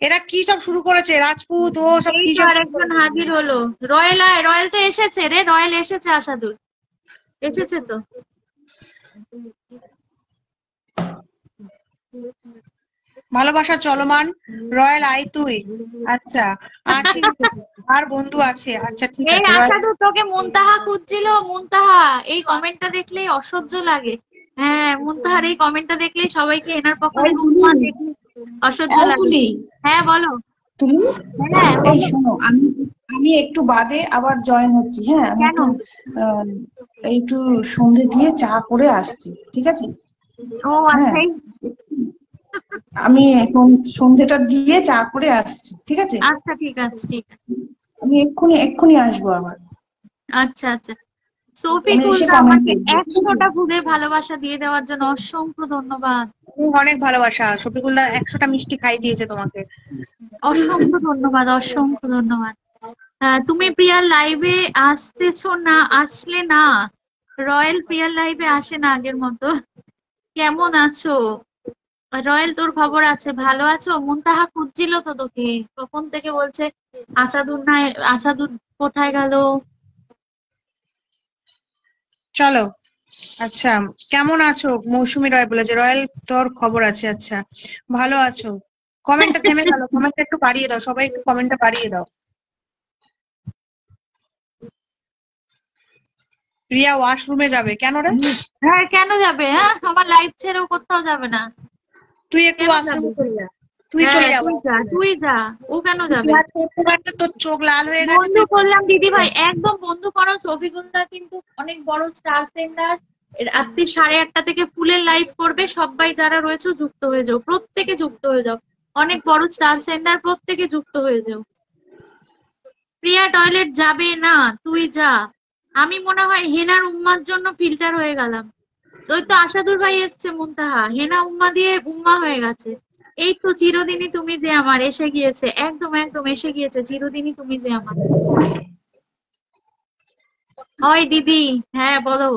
Speaker 2: এরা কি সব শুরু করেছে? রাজপুত ও সব
Speaker 1: এই
Speaker 2: কি
Speaker 1: তো
Speaker 2: সব শুরু
Speaker 1: আরেকজন
Speaker 2: করেছে?
Speaker 1: হাজির হলো। রয়েল রয়েল তো এসেছে রে, রয়েল এসেছে, আশাদুর এসেছে তো।
Speaker 2: ভালোবাসা চলমান, রয়্যাল আই তুই। আচ্ছা, আছি আর বন্ধু আছে, আচ্ছা ঠিক
Speaker 1: এই
Speaker 2: আছে রয়্যাল।
Speaker 1: আশাদুর তোকে মুনতাহা খুঁজছিল, মুনতাহা এই কমেন্টটা দেখলেই অসহ্য লাগে। হ্যাঁ মুনতাহার এই কমেন্টটা দেখলেই সবাইকে এনার পক্ষ
Speaker 3: এই
Speaker 1: থেকে
Speaker 3: তুলি,
Speaker 1: উম্মা দেখলে অসহ্য
Speaker 3: এই
Speaker 1: লাগে।
Speaker 3: তুলি,
Speaker 1: হ্যাঁ বলো।
Speaker 3: তুলি।
Speaker 1: হ্যাঁ
Speaker 3: এই
Speaker 1: বলো।
Speaker 3: শোনো, আমি আমি একটু বাদে আবার জয়েন হচ্ছি। হ্যাঁ, আমি
Speaker 1: কেন?
Speaker 3: একটু আহ, একটু সন্ধে দিয়ে চা করে আসছি, ঠিক আছে?
Speaker 1: ও
Speaker 3: হ্যাঁ,
Speaker 1: আচ্ছা।
Speaker 3: একটু আমি সন্ধেটা দিয়ে চা করে আসছি, ঠিক আছে?
Speaker 1: আচ্ছা ঠিক আছে, ঠিক আছে।
Speaker 3: আমি এক্ষুনি এক্ষুনি আসবো আবার।
Speaker 1: আচ্ছা আচ্ছা।
Speaker 3: আমি এসে
Speaker 1: শফিকুলদা
Speaker 3: কমেন্ট
Speaker 1: আমাকে
Speaker 3: করবো, ঠিক আছে?
Speaker 1: 100টা ফুলের ভালোবাসা দিয়ে দেওয়ার জন্য অসংখ্য ধন্যবাদ।
Speaker 2: অনেক ভালোবাসা, শফিকুল্লাহ 100টা মিষ্টি খাই দিয়েছে তোমাকে।
Speaker 1: অসংখ্য ধন্যবাদ, অসংখ্য ধন্যবাদ। তুমি প্রিয়ার লাইভে আসতেছো না, আসলে না। রয়্যাল প্রিয়ার লাইভে আসে না আগের মতো। কেমন আছো রয়্যাল? তোর খবর আছে? ভালো আছো? মুনতাহা খুঁজছিল তো তোকে, কখন থেকে বলছে আসাদুর নাই, আসাদুর কোথায় গেল।
Speaker 2: চলো, আচ্ছা, কেমন আছো? মৌসুমী রয় বলেছে রয়্যাল তোর খবর আছে। আচ্ছা, ভালো আছো? কমেন্টটা থেমে গেল, কমেন্টটা একটু বাড়িয়ে দাও, সবাই একটু কমেন্টটা বাড়িয়ে দাও। রিয়া ওয়াশরুমে যাবে কেন রে?
Speaker 1: হ্যাঁ কেন যাবে? হ্যাঁ আমার লাইভ ছেড়েও কোথাও যাবে না।
Speaker 2: তুই একটু
Speaker 1: কেন যাবে?
Speaker 2: ওয়াশরুমে চলে যা, তুই
Speaker 1: হ্যাঁ
Speaker 2: চলে যা
Speaker 1: তুই যা,
Speaker 2: washroom-এ।
Speaker 1: তুই যা। ও কেন
Speaker 2: তুই
Speaker 1: যাবে?
Speaker 2: ক্লাস করতে পারতে তোর চোখ লাল হয়ে গেছে,
Speaker 1: বন্ধু
Speaker 2: তুই
Speaker 1: করলাম দিদি ভাই, একদম বন্ধু করো। শফিকুলদা কিন্তু অনেক বড় স্টার সেন্ডার। রাত্রি 8:30 থেকে ফুলের লাইভ করবে, সবাই যারা রয়েছে যুক্ত হয়ে যাও, প্রত্যেকে যুক্ত হয়ে যাও। অনেক বড় স্টার সেন্ডার, প্রত্যেকে যুক্ত হয়ে যাও। প্রিয়া টয়লেট যাবে না, তুই যা। আমি মনে হয় হেনার উম্মার জন্য ফিল্টার হয়ে গেলাম। ওই তো আশাদুর ভাই এসছে, মুনতাহা হেনা উম্মা দিয়ে উম্মা হয়ে গেছে। এই তো চিরদিনই তুমি যে আমার এসে গিয়েছে, একদম একদম এসে গিয়েছে, চিরদিনই তুমি যে আমার। হয় দিদি, হ্যাঁ বলো।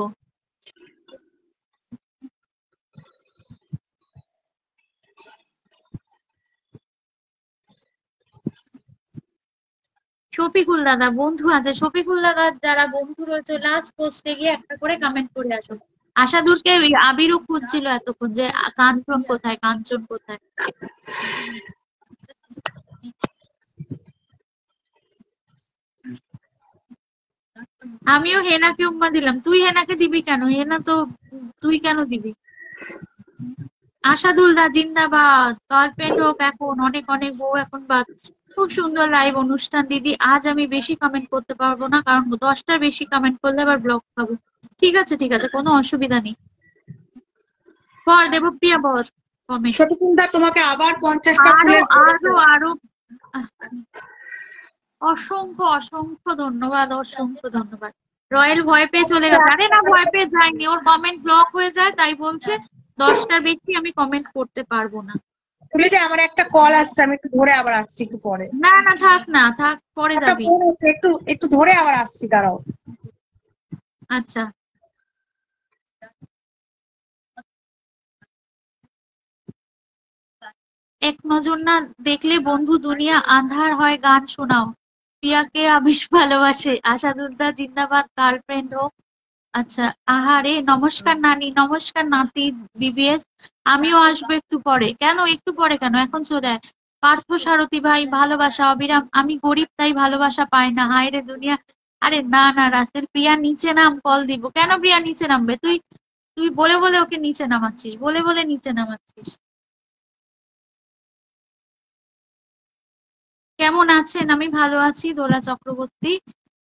Speaker 1: শফিকুল দাদা বন্ধু আছে, শফিকুল দাদার যারা বন্ধু রয়েছে লাস্ট পোস্টে গিয়ে একটা করে কমেন্ট করে আসো। আশাদুরকে ওই আবিরও খুঁজছিল এতক্ষণ যে কাঞ্চন কোথায়, কাঞ্চন কোথায়। আমিও হেনাকে উম্মা দিলাম, তুই হেনাকে দিবি কেন? হেনা তো, তুই কেন দিবি? আশাদুল দা জিন্দাবাদ, গার্লফ্রেন্ড হোক এখন, অনেক অনেক বউ এখন বাদ। খুব সুন্দর লাইভ অনুষ্ঠান দিদি। আজ আমি বেশি কমেন্ট করতে পারবো না, কারণ 10টার বেশি কমেন্ট করলে আবার ব্লক পাবো। ঠিক আছে ঠিক আছে, কোনো অসুবিধা নেই। বর দেবপ্রিয়া, বর কমেন্ট।
Speaker 2: শফিকুল্লাহ তোমাকে আবার 50টা
Speaker 1: আরো
Speaker 2: ফুলের
Speaker 1: আরো আরো আহ, অসংখ্য অসংখ্য ধন্যবাদ, অসংখ্য ধন্যবাদ। রয়্যাল ভয় পেয়ে চলে গেছে। আরে না, ভয় পেয়ে যায়নি, ওর কমেন্ট ব্লক হয়ে যায় তাই বলছে 10টার বেশি আমি কমেন্ট করতে পারবো না।
Speaker 2: তুলে দে, আমার একটা কল আসছে, আমি একটু ধরে আবার আসছি একটু পরে।
Speaker 1: না না থাক, না থাক, পরে
Speaker 2: একটা
Speaker 1: যাবি।
Speaker 2: ফোন আছে, একটু একটু ধরে আবার আসছি, দাঁড়াও।
Speaker 1: আচ্ছা। এক নজর না দেখলে বন্ধু দুনিয়া আন্ধার হয়, গান শোনাও। প্রিয়াকে আবিশ ভালোবাসে, আশাদুল্লাহ জিন্দাবাদ, গার্লফ্রেন্ড হোক। আচ্ছা। আহারে, নমস্কার নানি, নমস্কার নাতি। বিবিএস, আমিও আসবো একটু পরে। কেন একটু পরে কেন, এখন চলে আয়। পার্থ সারথী ভাই ভালোবাসা অবিরাম। আমি গরিব তাই ভালোবাসা পাই না, হায় রে দুনিয়া। আরে না না রাসেল, প্রিয়া নিচে নাম, কল দিব। কেন প্রিয়া নিচে নামবে? তুই তুই বলে বলে ওকে নিচে নামাচ্ছিস, বলে বলে নিচে নামাচ্ছিস। কেমন আছেন? আমি ভালো আছি, দোলা চক্রবর্তী।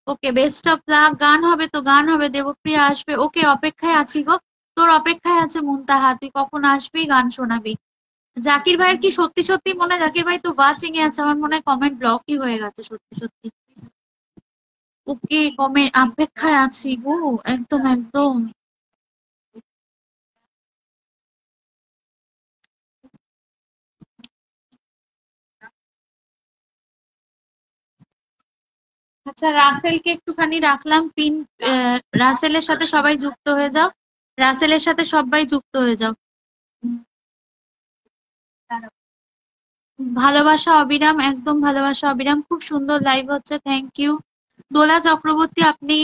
Speaker 1: ওকে, বেস্ট অফ লাক। গান হবে তো গান হবে, দেবপ্রিয়া আসবে। ওকে, অপেক্ষায় আছি গো। তোর অপেক্ষায় আছে মুনতাহা, তুই কখন আসবি, গান শোনাবি। জাকির ভাইয়ের কি সত্যি সত্যি মনে হয় জাকির ভাই তো ওয়াচিং এ আছে? আমার মনে হয় কমেন্ট ব্লকই হয়ে গেছে সত্যি সত্যি। ওকে, কমেন্ট অপেক্ষায় আছি গো, একদম একদম। আচ্ছা, রাসেলকে একটুখানি রাখলাম পিন। রাসেলের সাথে সবাই যুক্ত হয়ে যাও, রাসেলের সাথে সবাই যুক্ত হয়ে যাও। উম, ভালোবাসা অবিরাম, একদম ভালোবাসা অবিরাম। খুব সুন্দর লাইভ হচ্ছে, থ্যাংক ইউ। দোলা চক্রবর্তী, আপনি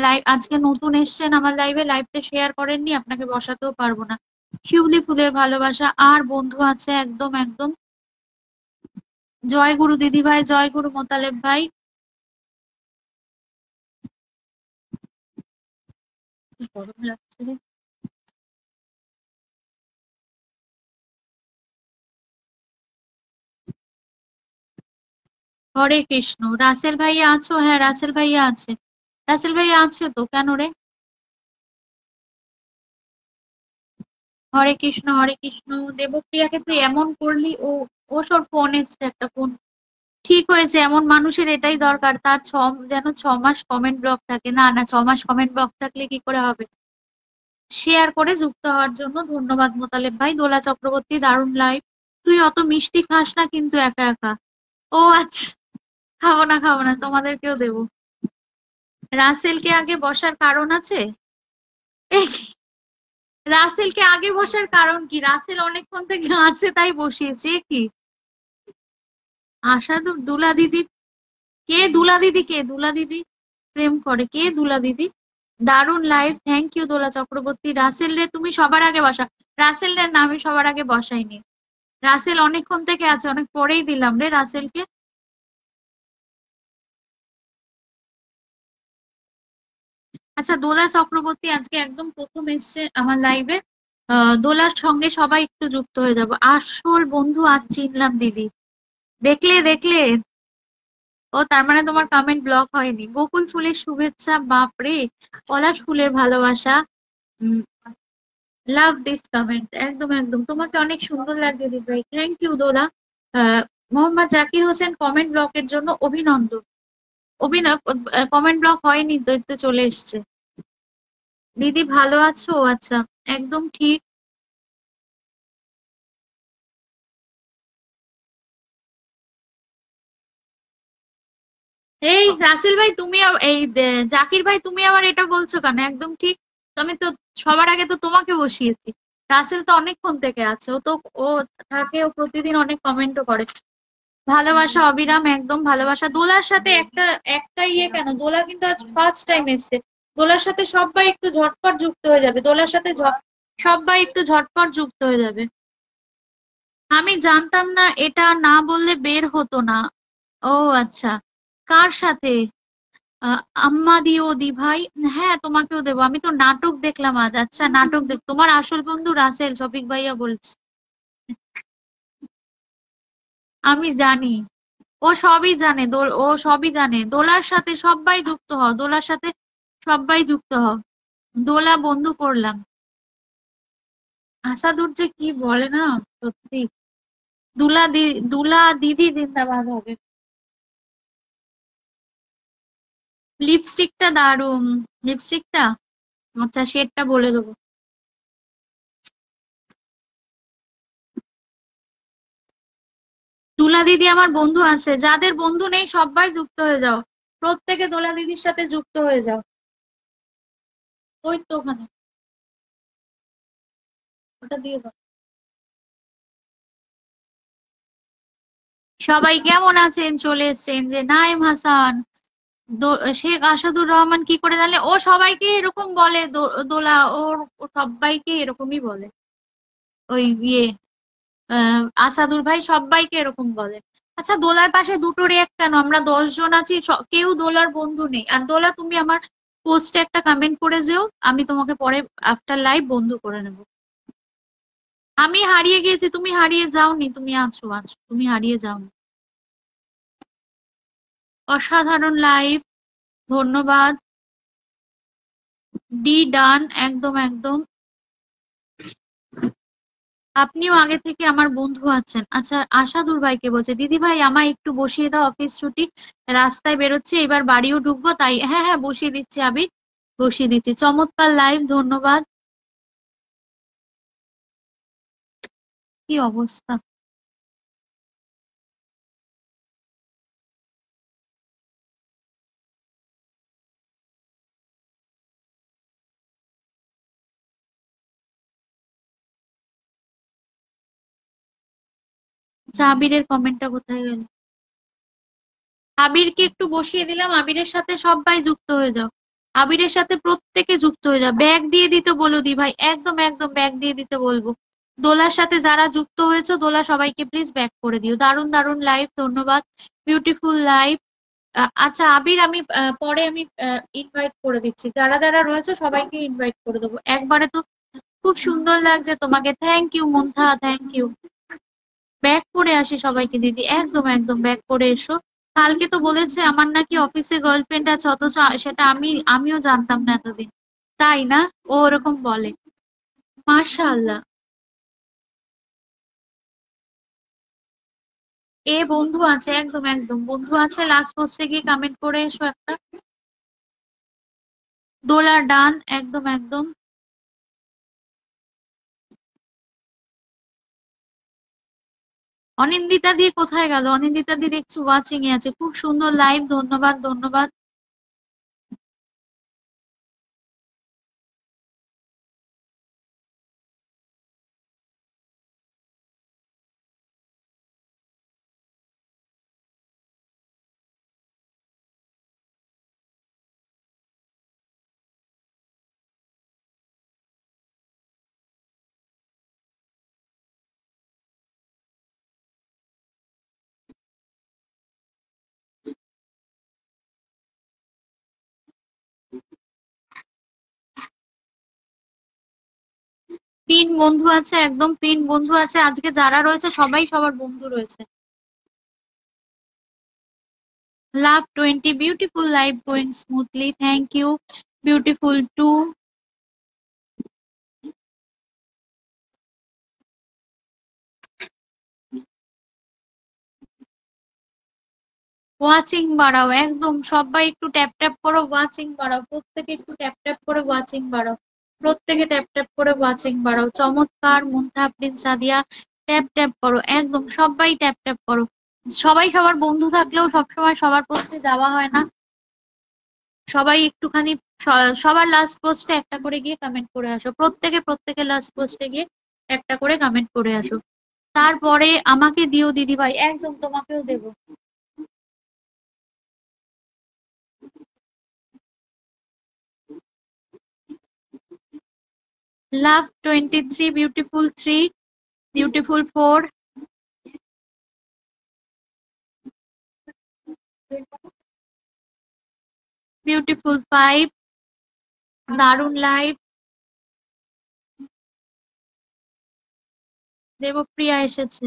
Speaker 1: লাইভ আজকে নতুন এসেছেন আমার লাইভে, লাইভটা শেয়ার করেননি, আপনাকে বসাতেও পারবো না। শিউলি ফুলের ভালোবাসা, আর বন্ধু আছে, একদম একদম। জয় গুরু দিদি ভাই, জয় গুরু মোতালেব ভাই। কি গরম লাগছে রে। হরে কৃষ্ণ। রাসেল ভাইয়া আছো? হ্যাঁ রাসেল ভাইয়া আছে, রাসেল ভাইয়া আছে তো, কেন রে? হরে কৃষ্ণ হরে কৃষ্ণ। দেবপ্রিয়াকে তুই এমন করলি, ও ও সব ফোন এসছে, একটা ফোন। ঠিক হয়েছে, এমন মানুষের এটাই দরকার, তার যেন 6 মাস কমেন্ট ব্লক থাকে। না না, 6 মাস কমেন্ট ব্লক থাকলে কি করে হবে। শেয়ার করে যুক্ত হওয়ার জন্য ধন্যবাদ মোতালেব ভাই। দোলা চক্রবর্তী, দারুণ লাইভ। তুই অত মিষ্টি খাস না কিন্তু একা একা। ও আচ্ছা, খাবো না খাবো না, তোমাদেরকেও দেবো। রাসেলকে আগে বসার কারণ আছে? এই, রাসেলকে আগে বসার কারণ কি? রাসেল অনেকক্ষণ থেকে আছে তাই বসিয়েছি। এ কি আশা দুলা দিদি? কে দুলা দিদি? কে দুলা দিদি প্রেম করে? কে দুলা দিদি? দারুণ লাইভ, থ্যাংক ইউ দোলা চক্রবর্তী। রাসেল রে তুমি সবার আগে বসা। রাসেল রে না, আমি সবার আগে বসাইনি। রাসেল অনেকক্ষণ থেকে আছে, অনেক পরেই দিলাম রে রাসেলকে। আচ্ছা, দোলা চক্রবর্তী আজকে একদম প্রথম এসছে আমার লাইভে। দোলার সঙ্গে সবাই একটু যুক্ত হয়ে যাব। আসল বন্ধু আজ চিনলাম দিদি। দেখলে দেখলে? ও তার মানে তোমার কমেন্ট ব্লক হয়নি। বকুল ফুলের শুভেচ্ছা, বাপরে। পলাশ ফুলের ভালোবাসা। লাভ দিস কমেন্ট, একদম একদম। তোমাকে অনেক সুন্দর লাগছে দিদি ভাই, thank you Dola. Mohammad Zakir Hossain comment ব্লকের জন্য অভিনন্দন। কমেন্ট ব্লক হয়নি তো, এই তো চলে এসছে। দিদি ভালো আছো? আচ্ছা, একদম ঠিক। এই রাসেল ভাই তুমি জাকির ভাই তুমি আবার এটা বলছো কেন? একদম ঠিক। তো আমি তো সবার আগে তো তোমাকে বসিয়েছি। রাসেল তো অনেকক্ষণ থেকে আছে, ও থাকে, ও প্রতিদিন অনেক কমেন্টও করে। ভালোবাসা অবিরাম, একদম ভালোবাসা। দোলার সাথে একটা একটা ইয়ে কেন, দোলা কিন্তু আজ ফার্স্ট টাইম এসছে। দোলার সাথে সবাই একটু ঝটপট যুক্ত হয়ে যাবে। দোলার সাথে সবাই একটু ঝটপট যুক্ত হয়ে যাবে। আমি জানতাম না, এটা না বললে বের হতো না। ও আচ্ছা, কার সাথে? আম্মা দিও দি ভাই। হ্যাঁ, তোমাকেও দেবো। আমি তো নাটক দেখলাম আজ। আচ্ছা, নাটক দেখ। তোমার আসল বন্ধু রাসেল, শফিক ভাইয়া বলছে। আমি জানি, ও সবই জানে। ও সবই জানে। দোলার সাথে সবাই যুক্ত হও, দোলার সাথে সবাই যুক্ত হও। দোলা বন্ধু করলাম। আসাদুর যে কি বলে না, সত্যি। দুলা দিদি জিন্দাবাদ হবে। লিপস্টিকটা দারুন। লিপস্টিকটা আচ্ছা, শেডটা বলে দেবো। দুলা দিদি আমার বন্ধু আছে, যাদের বন্ধু নেই সবাই যুক্ত হয়ে যাও। প্রত্যেকে দোলা দিদির সাথে যুক্ত হয়ে যাও। ওই তো ওখানে, ওটা দিয়ে দাও। সবাই কেমন আছেন? চলে এসছেন যে নাইম হাসান, শেখ আসাদুর রহমান। কি করে জানলে? ও সবাইকে এরকম বলে। দোলা ও সবাইকে এরকমই বলে। ওই ইয়ে আসাদুর ভাই সবাইকে এরকম বলে। আচ্ছা, দোলার পাশে দুটো রেক কেন? আমরা 10 জন আছি, কেউ দোলার বন্ধু নেই। আর দোলা, তুমি আমার পোস্টে একটা কমেন্ট করে যেও, আমি তোমাকে পরে আফটার লাইভ বন্ধু করে নেব। আমি হারিয়ে গিয়েছি, তুমি হারিয়ে যাওনি। তুমি আছো আছো, তুমি হারিয়ে যাওনি। অসাধারণ লাইভ, ধন্যবাদ। ডি ডান, একদম একদম। আপনিও আগে থেকে আমার বন্ধু আছেন। আচ্ছা, আশাদুর ভাইকে বলছে, দিদি ভাই আমায় একটু বসিয়ে দাও, অফিস ছুটি, রাস্তায় বেরোচ্ছে, এবার বাড়িও ঢুকবো তাই। হ্যাঁ হ্যাঁ, বসিয়ে দিচ্ছি আবি, বসিয়ে দিচ্ছি। চমৎকার লাইভ, ধন্যবাদ। কি অবস্থা! আচ্ছা, আবিরের কমেন্টটা কোথায় গেল? আবিরকে একটু বসিয়ে দিলাম, আবিরের সাথে সবাই যুক্ত হয়ে যাও। আবিরের সাথে প্রত্যেকে যুক্ত হয়ে যাও। ব্যাগ দিয়ে দিতে বলো দি ভাই, একদম একদম ব্যাগ দিয়ে দিতে বলবো। দোলার সাথে যারা যুক্ত হয়েছে, দোলা সবাইকে প্লিজ ব্যাক করে দিও। দারুণ দারুণ লাইভ, ধন্যবাদ। Beautiful live. আচ্ছা আবির, আমি পরে আমি ইনভাইট করে দিচ্ছি। যারা যারা রয়েছে সবাইকে ইনভাইট করে দেবো একবারে। তো খুব সুন্দর লাগছে তোমাকে, thank you Mantha, thank you. Back করে আসি সবাইকে দিদি, একদম একদম ব্যাক করে এসো। কালকে তো বলেছে আমার নাকি অফিসে গার্লফ্রেন্ড আছে, অথচ সেটা আমিও জানতাম না এতদিন। তাই না? ও ওরকম বলে। মাশাআল্লাহ। বন্ধু আছে, একদম একদম বন্ধু আছে, লাস্ট পোস্টে গিয়ে কমেন্ট করে এসো একটা। দোলা ডান, একদম একদম। অনিন্দিতা দি কোথায় গেল? অনিন্দিতা দি দেখছি ওয়াচিং এ আছে। খুব সুন্দর লাইভ, ধন্যবাদ ধন্যবাদ। পিন বন্ধু আছে, একদম পিন বন্ধু আছে। আজকে যারা রয়েছে সবাই সবার বন্ধু রয়েছে। Love 20, beautiful live going smoothly, thank you. Beautiful 2, watching বাড়াও, একদম সবাই একটু ট্যাপ ট্যাপ করো, ওয়াচিং বাড়াও, প্রত্যেকে একটু ট্যাপ ট্যাপ করে ওয়াচিং বাড়াও, প্রত্যেকে ট্যাপ ট্যাপ করে ওয়াচিং বাড়াও। চমৎকার মুনতাহা প্রিন্স সাদিয়া, ট্যাপ ট্যাপ করো, একদম সবাই ট্যাপ ট্যাপ করো। সবাই সবার বন্ধু থাকলেও সবসময় সবার পোস্টে যাওয়া হয় না, সবাই একটুখানি সবার লাস্ট পোস্টে একটা করে গিয়ে কমেন্ট করে আসো, প্রত্যেকে প্রত্যেকে লাস্ট পোস্টে গিয়ে একটা করে কমেন্ট করে আসো। তারপরে আমাকে দিও দিদি ভাই, একদম তোমাকেও দেবো। লাভ 23, বিউটিফুল 3, বিউটিফুল 4, বিউটিফুল 5, দারুণ লাইভ। দেবপ্রিয়া এসেছে।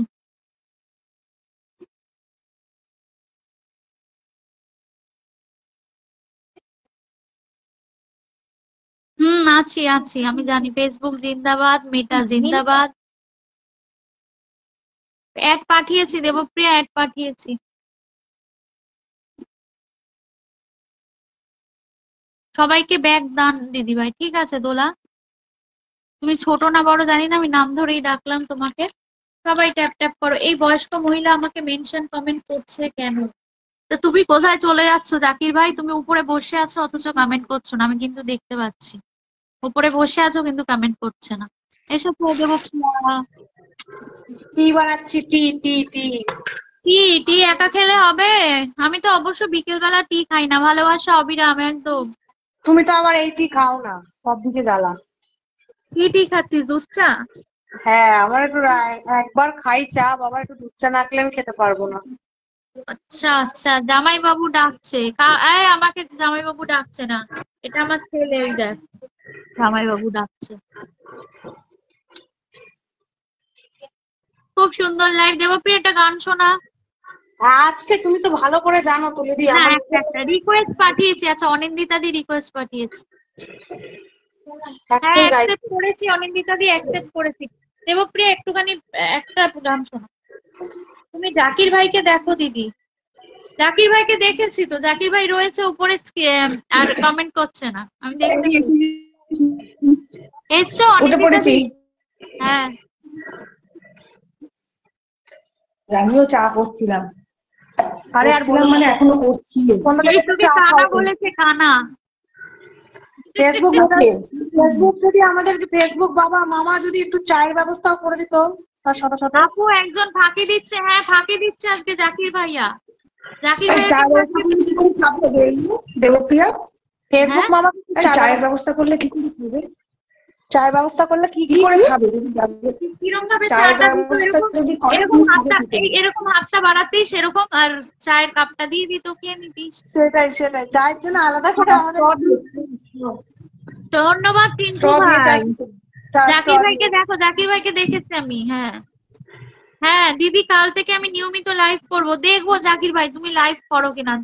Speaker 1: আছি আছি, আমি জানি। ফেসবুক জিন্দাবাদ, মেটা জিন্দাবাদ। অ্যাড পাঠিয়েছি দেবপ্রিয়া, অ্যাড পাঠিয়েছি। সবাইকে ব্যাগ দান দিদিভাই, ঠিক আছে দোলা? তুমি ছোট না বড় জানি না, আমি নাম ধরেই ডাকলাম তোমাকে। সবাই ট্যাপ ট্যাপ করো। এই বয়স্ক মহিলা আমাকে মেনশন কমেন্ট করছে কেন? তো তুমি কোথায় চলে যাচ্ছ জাকির ভাই? তুমি উপরে বসে আছো অথচ কমেন্ট করছো না, আমি কিন্তু দেখতে পাচ্ছি। উপরে বসে আছো কিন্তু কমেন্ট করছে না। এসে দেবপ্রিয়া।
Speaker 2: টি বানাচ্ছি, টি টি টি।
Speaker 1: টি টি একা খেলে হবে? আমি তো অবশ্য বিকেল বেলা টি খাই না। ভালোবাসা অবিরাম, একদম।
Speaker 2: তুমি তো আবার এই টি খাও না, সব দিকে জ্বালা।
Speaker 1: কি টি খাচ্ছিস, দুধ চা?
Speaker 2: হ্যাঁ, আমার একটু একবার খাই চা, বাবা একটু দুধ চা না খেলে আমি খেতে পারবো না।
Speaker 1: আচ্ছা আচ্ছা, জামাই বাবু ডাকছে। আমাকে জামাই বাবু ডাকছে না, এটা আমার ছেলে। ওই দেখ, জামাই বাবু ডাকছে। খুব সুন্দর লাইভ। দেবপ্রিয়া একটা গান শোনা।
Speaker 2: আজকে তুমি তো ভালো করে জানো তুলে দি
Speaker 1: না,
Speaker 2: আমার।
Speaker 1: একটা রিকোয়েস্ট পাঠিয়েছি। আচ্ছা, অনিন্দিতা দি রিকোয়েস্ট পাঠিয়েছি। হ্যাঁ,
Speaker 2: একটাই গাই।
Speaker 1: অ্যাকসেপ্ট করেছি, অনিন্দিতা দি অ্যাকসেপ্ট করেছি। দেবপ্রিয়া একটুখানি একটা গান শোনো। তুমি জাকির ভাইকে দেখো দিদি। জাকির ভাইকে দেখেছি তো, জাকির ভাই রয়েছে উপরে, আর কমেন্ট করছে না, আমি দেখতে পেয়েছি। এসছো
Speaker 3: উঠে
Speaker 1: অনিন্দিতা
Speaker 3: পড়েছি।
Speaker 1: দি? হ্যাঁ,
Speaker 3: আমিও চা করছিলাম।
Speaker 2: আরে আর বলো
Speaker 3: মানে এখনো করছি।
Speaker 1: এই তোকে কানা বলেছে, কানা।
Speaker 2: ফেসবুক ফেসবুক যদি আমাদেরকে, ফেসবুক বাবা মামা যদি একটু চায়ের ব্যবস্থাও করে দিত তার সাথে সাথে।
Speaker 1: আপু একজন ফাঁকি দিচ্ছে, হ্যাঁ ফাঁকি দিচ্ছে আজকে জাকির ভাইয়া। জাকির ভাইয়া
Speaker 3: চায়ের ব্যবস্থা করলে কি করে খাবে দেবপ্রিয়া?
Speaker 2: ফেসবুক
Speaker 1: হ্যাঁ?
Speaker 2: মামা
Speaker 3: চায়ের ব্যবস্থা করলে কি করে খাবে?
Speaker 2: চায়ের ব্যবস্থা করলে কি
Speaker 3: কি করে খাবে?
Speaker 1: কিরকম ভাবে
Speaker 3: চায়ের
Speaker 1: চাটা দিত,
Speaker 3: ব্যবস্থা
Speaker 1: এরকম
Speaker 3: যদি করে
Speaker 1: এরকম
Speaker 3: তুমি খাবে
Speaker 1: হাতটা,
Speaker 3: কি করে?
Speaker 1: এরকম হাতটা বাড়াতেই সেরকম, আর চায়ের কাপটা দিয়ে দিত, খেয়ে নিতিস।
Speaker 2: সেটাই সেটাই, চায়ের জন্য আলাদা করে আমাদের।
Speaker 1: ধন্যবাদ টিন্টু
Speaker 3: স্ট্র দিয়ে চা
Speaker 1: ভাই।
Speaker 3: খেতে।
Speaker 1: জাকির ভাইকে দেখো, জাকির ভাইকে দেখেছি আমি। হ্যাঁ হ্যাঁ দিদি, কাল থেকে আমি নিয়মিত লাইভ করব। দেখবো জাকির ভাই তুমি লাইভ করো কিনা।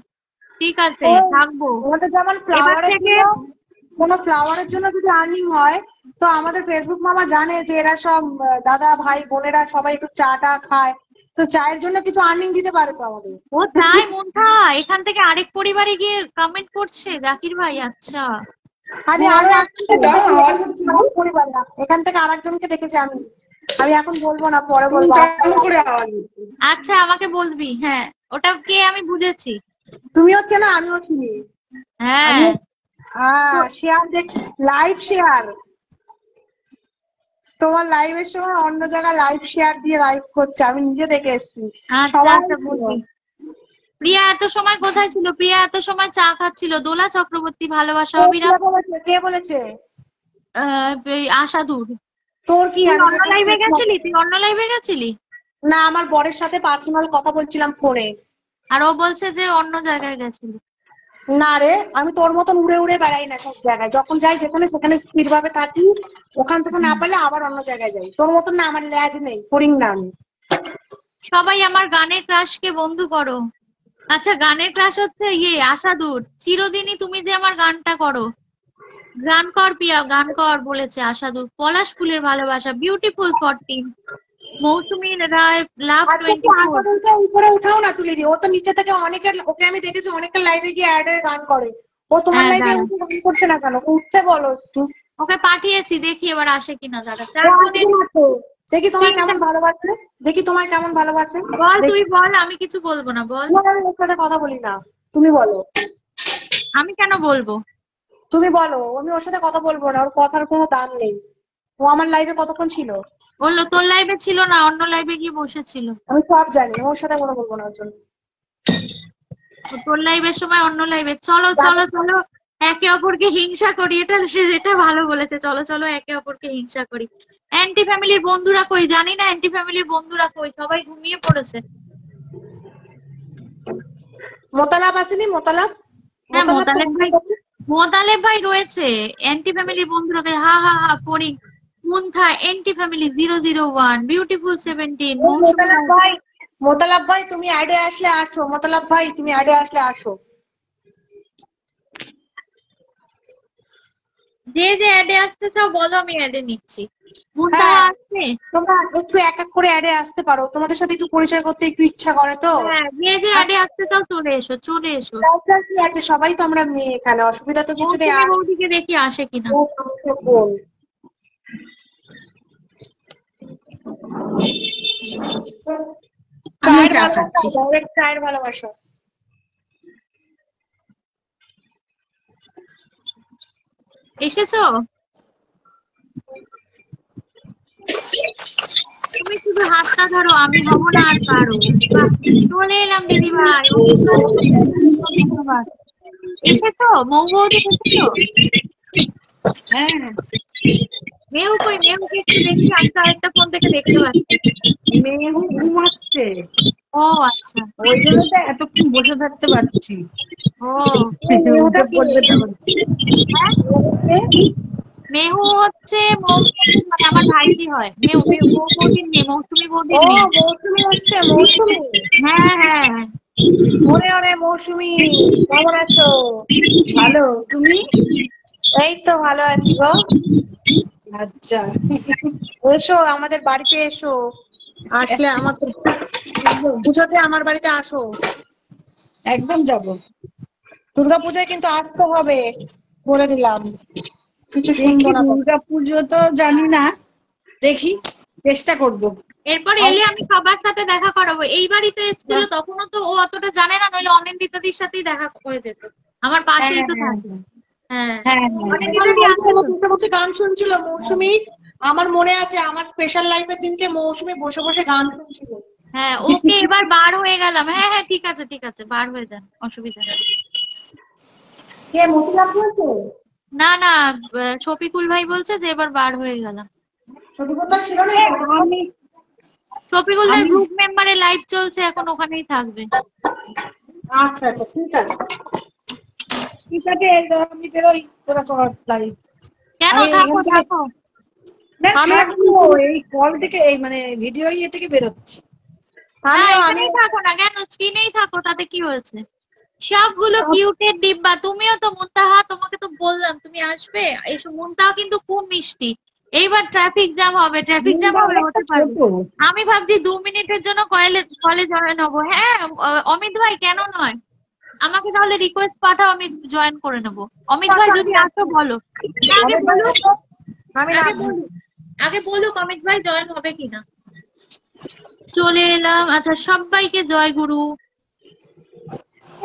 Speaker 1: ঠিক আছে, থাকবো
Speaker 2: আমাদের যেমন
Speaker 1: এবার
Speaker 2: ফ্লাওয়ারের
Speaker 1: থেকে।
Speaker 2: জন্য, কোনো ফ্লাওয়ারের জন্য যদি আর্নিং হয়, তো আমাদের ফেসবুক মামা জানে যে এরা সব দাদা ভাই বোনেরা সবাই একটু চা টা খায়, তো চায়ের জন্য কিছু আর্নিং দিতে পারে তো আমাদের।
Speaker 1: ও তাই মুন্থা, এখান থেকে আরেক পরিবারে গিয়ে কমেন্ট করছে জাকির ভাই। আচ্ছা
Speaker 2: আরে
Speaker 1: ও
Speaker 2: আরো
Speaker 3: দাঁড়াও, আওয়াজ হচ্ছে না।
Speaker 2: পরিবার না, এখান থেকে আরেকজনকে দেখেছি আমি। আমি এখন বলবো না, পরে বলবো।
Speaker 3: কেমন করে আওয়াজ হচ্ছে?
Speaker 1: আচ্ছা আমাকে বলবি। হ্যাঁ ওটা কে আমি বুঝেছি।
Speaker 2: তুমি হচ্ছে না, আমিও চিনি।
Speaker 1: হ্যাঁ
Speaker 2: শেয়ার দেখ, লাইভ শেয়ার। তোমার লাইভের সময় অন্য জায়গায় লাইভ শেয়ার দিয়ে লাইভ করছে, আমি নিজে দেখে এসেছি।
Speaker 1: আচ্ছা
Speaker 2: সবাই
Speaker 1: আচ্ছা
Speaker 2: ছিল।
Speaker 1: বলবি। প্রিয়া এত সময় কোথায় ছিল? প্রিয়া এত সময় চা খাচ্ছিল। দোলা চক্রবর্তী ভালোবাসা অবিরাম।
Speaker 2: কে বলেছে?
Speaker 1: আশাদুর।
Speaker 2: তোর কি,
Speaker 1: তুই
Speaker 2: আমি
Speaker 1: অন্য লাইভে গেছিলি? তুই অন্য লাইভে গেছিলি?
Speaker 2: না, আমার বরের সাথে পার্সোনাল কথা বলছিলাম ফোনে।
Speaker 1: আর ও বলছে যে অন্য জায়গায় গেছিলি।
Speaker 2: না রে, আমি তোর মতন উড়ে উড়ে বেড়াই না সব জায়গায়। যখন যাই যেখানে সেখানে স্থির ভাবে থাকি। ওখান থেকে না পারলে আবার অন্য জায়গায় যাই। তোর মতন না, আমার ল্যাজ নেই, ফড়িং না আমি।
Speaker 1: সবাই আমার গানের ক্রাশকে বন্ধু করো। আচ্ছা গানের ক্রাশ হচ্ছে আশাদুর। চিরদিনই তুমি যে আমার গানটা করো। গান কর প্রিয়া, গান কর বলেছে আশাদুর। পলাশ ফুলের ভালোবাসা, বিউটিফুল 14। মৌসুমী রায়, লাভ
Speaker 2: আজকে কি
Speaker 1: 24।
Speaker 2: আসাদুলকে উপরে উঠাও না, তুলে দিই। ও তো নিচে থেকে অনেকের, ওকে আমি দেখেছি অনেকের লাইভে গিয়ে অ্যাড এর গান করে। ও তোমার
Speaker 1: হ্যাঁ
Speaker 2: লাইভে
Speaker 1: দাঁড়া,
Speaker 2: উঠে গান করছে না কেন? উঠতে বলো একটু।
Speaker 1: ওকে পাঠিয়েছি, দেখি এবার আসে কিনা। দাঁড়া,
Speaker 2: ও আসবে
Speaker 1: 4 জনের
Speaker 2: না তো। দেখি তোমায়
Speaker 1: তিনটা।
Speaker 2: কেমন ভালোবাসে। দেখি তোমায় কেমন ভালোবাসে।
Speaker 1: বল, তুই
Speaker 2: দেখি।
Speaker 1: বল, আমি কিছু বলবো না, বল।
Speaker 2: না, আমি ওর সাথে কথা বলি না। তুমি বলো।
Speaker 1: আমি কেন বলবো?
Speaker 2: তুমি বলো, আমি ওর সাথে কথা বলবো না, ওর কথার কোনো দাম নেই। ও আমার লাইভে কতক্ষণ ছিল?
Speaker 1: বললো তোর লাইভে ছিল না, অন্য লাইভে গিয়ে বসেছিল।
Speaker 2: আমি সব জানি, ওর সাথে কথা বলবো না ওর জন্য।
Speaker 1: ও তোর লাইভের সময় অন্য লাইভে। চলো চলো চলো, একে অপরকে হিংসা করি। এটা ভালো বলেছে। চলো চলো একে অপরকে হিংসা করি। অ্যান্টি ফ্যামিলির বন্ধুরা কই? জানি না অ্যান্টি ফ্যামিলির বন্ধুরা কই, সবাই ঘুমিয়ে পড়েছে।
Speaker 2: মোতালাব আসেনি? মোতালাব,
Speaker 1: হ্যাঁ
Speaker 2: মোতালাব তো
Speaker 1: মোতালেব ভাই, মোতালেব ভাই রয়েছে। অ্যান্টি ফ্যামিলির বন্ধুরা কই? হা হা হা পড়ি। মুন্থা এন্টি ফ্যামিলি 001, বিউটিফুল 17, মৌসুমী
Speaker 2: মোতালাব
Speaker 1: রায়।
Speaker 2: ভাই। মোতালাব ভাই তুমি অ্যাডে আসলে আসো। মোতালাব ভাই তুমি অ্যাডে আসলে আসো।
Speaker 1: যে যে অ্যাডে আসতে চাও বলো, আমি অ্যাডে নিচ্ছি। মুন্থা
Speaker 2: হ্যাঁ,
Speaker 1: আসছে।
Speaker 2: তোমরা একটু এক এক করে অ্যাডে আসতে পারো, তোমাদের সাথে একটু পরিচয় করতে একটু ইচ্ছা করে তো।
Speaker 1: হ্যাঁ যে যে অ্যাডে আসতে চাও চলে এসো, চলে এসো।
Speaker 2: সবাই তো আমরা মেয়ে, এখানে অসুবিধা তো কিছু নেই।
Speaker 1: মৌসুমী
Speaker 2: আর
Speaker 1: বৌদিকে দেখি আসে কিনা।
Speaker 2: ও আমাকে বল।
Speaker 3: আমিও
Speaker 2: চায়ের
Speaker 3: চা
Speaker 2: ভালোবাসা,
Speaker 3: খাচ্ছি।
Speaker 2: ডাইরেক্ট চায়ের ভালোবাসা।
Speaker 1: এসেছো? তুমি শুধু হাতটা ধরো, আমি হব না আর কারো। বাহ, চলে এলাম দিদি ভাই, ধন্যবাদ। এসেছো মৌ বৌদি, এসেছো?
Speaker 3: হ্যাঁ,
Speaker 1: মেহু কই? মেহুকে একটু দেখি, আমি তো আরেকটা ফোন থেকে দেখতে পাচ্ছি।
Speaker 3: মেহু ঘুমাচ্ছে।
Speaker 1: ও আচ্ছা।
Speaker 3: ওই জন্য তো এতক্ষণ বসে থাকতে পারছি।
Speaker 1: ও
Speaker 3: উঠে পড়বে তখন।
Speaker 1: হ্যাঁ, মেহু হচ্ছে মৌ বৌদির, মানে আমার ভাইজি হয়। মেহু মেহু মৌ বৌদির মেয়ে, মৌসুমী
Speaker 2: ও
Speaker 1: বৌদির মেয়ে।
Speaker 2: মৌসুমী আসছে, মৌসুমী।
Speaker 1: হ্যাঁ হ্যাঁ।
Speaker 2: ওরে ওরে মৌসুমী, কেমন আছো?
Speaker 3: ভালো, তুমি?
Speaker 2: এই তো ভালো আছি গো।
Speaker 3: আচ্ছা,
Speaker 2: এসো আমাদের বাড়িতে এসো। আসলে আমাকে পুজোতে আমার বাড়িতে আসো।
Speaker 3: একদম যাবো।
Speaker 2: দুর্গাপূজায় কিন্তু আসতে হবে, বলে দিলাম। কিছু শুনবো
Speaker 3: দেখি,
Speaker 2: না তো।
Speaker 3: দুর্গাপুজো তো জানি না, দেখি, চেষ্টা করব।
Speaker 1: এরপর এলে আমি সবার সাথে দেখা করাবো। এই বাড়িতে এসেছিল তখনও তো ও অতটা জানে না, নইলে অনিন্দিতাদির সাথেই দেখা হয়ে যেত। আমার
Speaker 3: হ্যাঁ
Speaker 1: পাশেই তো
Speaker 3: হ্যাঁ
Speaker 1: থাকে। হ্যাঁ
Speaker 3: হ্যাঁ হ্যাঁ।
Speaker 1: অনিন্দিতাদি আছে তো।
Speaker 2: বসে বসে গান শুনছিল মৌসুমী। আমার মনে আছে, আমার স্পেশাল লাইফের দিনকে মৌসুমী বসে বসে গান শুনছিল।
Speaker 1: হ্যাঁ ওকে এবার বার হয়ে গেলাম। হ্যাঁ হ্যাঁ ঠিক আছে ঠিক আছে, বার হয়ে যান, অসুবিধা নেই।
Speaker 2: কে মতিলাভ বলছে?
Speaker 1: না না, শফিকুল ভাই বলছে যে এবার বার হয়ে গেলাম।
Speaker 2: ছোট কথা ছিল না।
Speaker 3: আমি
Speaker 1: শফিকুল দার
Speaker 3: আমি
Speaker 1: গ্রুপ মেম্বারে লাইভ চলছে এখন, ওখানেই থাকবে।
Speaker 2: আচ্ছা আচ্ছা, ঠিক আছে।
Speaker 3: ঠিক আছে, আমি বেরোই, তোরা কর লাইভ।
Speaker 1: কেন?
Speaker 3: আমি
Speaker 1: থাকো
Speaker 3: এখান থেকে
Speaker 1: থাকো।
Speaker 3: না
Speaker 2: আমি
Speaker 3: থাকবো, এই কল থেকে, এই মানে ভিডিও ইয়ে থেকে বেরোচ্ছি।
Speaker 1: না
Speaker 2: আমিও আমি
Speaker 1: এখানেই থাকো না কেন, স্ক্রিনেই থাকো, তাতে কি হয়েছে? সবগুলো কিউটের দিব্যা। তুমিও তো মুনতাহা, তোমাকে তো বললাম তুমি আসবে, এসো। মুনতাহা কিন্তু খুব মিষ্টি। এইবার ট্রাফিক জ্যাম হবে, ট্রাফিক জ্যাম
Speaker 3: দিনটা
Speaker 1: হবে,
Speaker 3: অনেকটা
Speaker 1: হতে
Speaker 3: ছোট।
Speaker 1: পারবে। আমি ভাবছি 2 মিনিটের জন্য কলে জয়েন হবো। হ্যাঁ, অমিত ভাই কেন নয়, আমাকে তাহলে রিকোয়েস্ট পাঠাও, আমি জয়েন করে নেবো। অমিত ভাই
Speaker 3: আসো,
Speaker 1: যদি
Speaker 3: আমি
Speaker 1: আসো
Speaker 3: আসছি।
Speaker 1: বলো। না, আগে
Speaker 3: অমিত ভাই
Speaker 1: বলুক,
Speaker 3: আসো, আমি
Speaker 1: আগে
Speaker 3: নামছি।
Speaker 1: বলুক, আগে বলুক অমিত ভাই জয়েন হবে কিনা। চলে এলাম। আচ্ছা, সবাইকে জয় গুরু।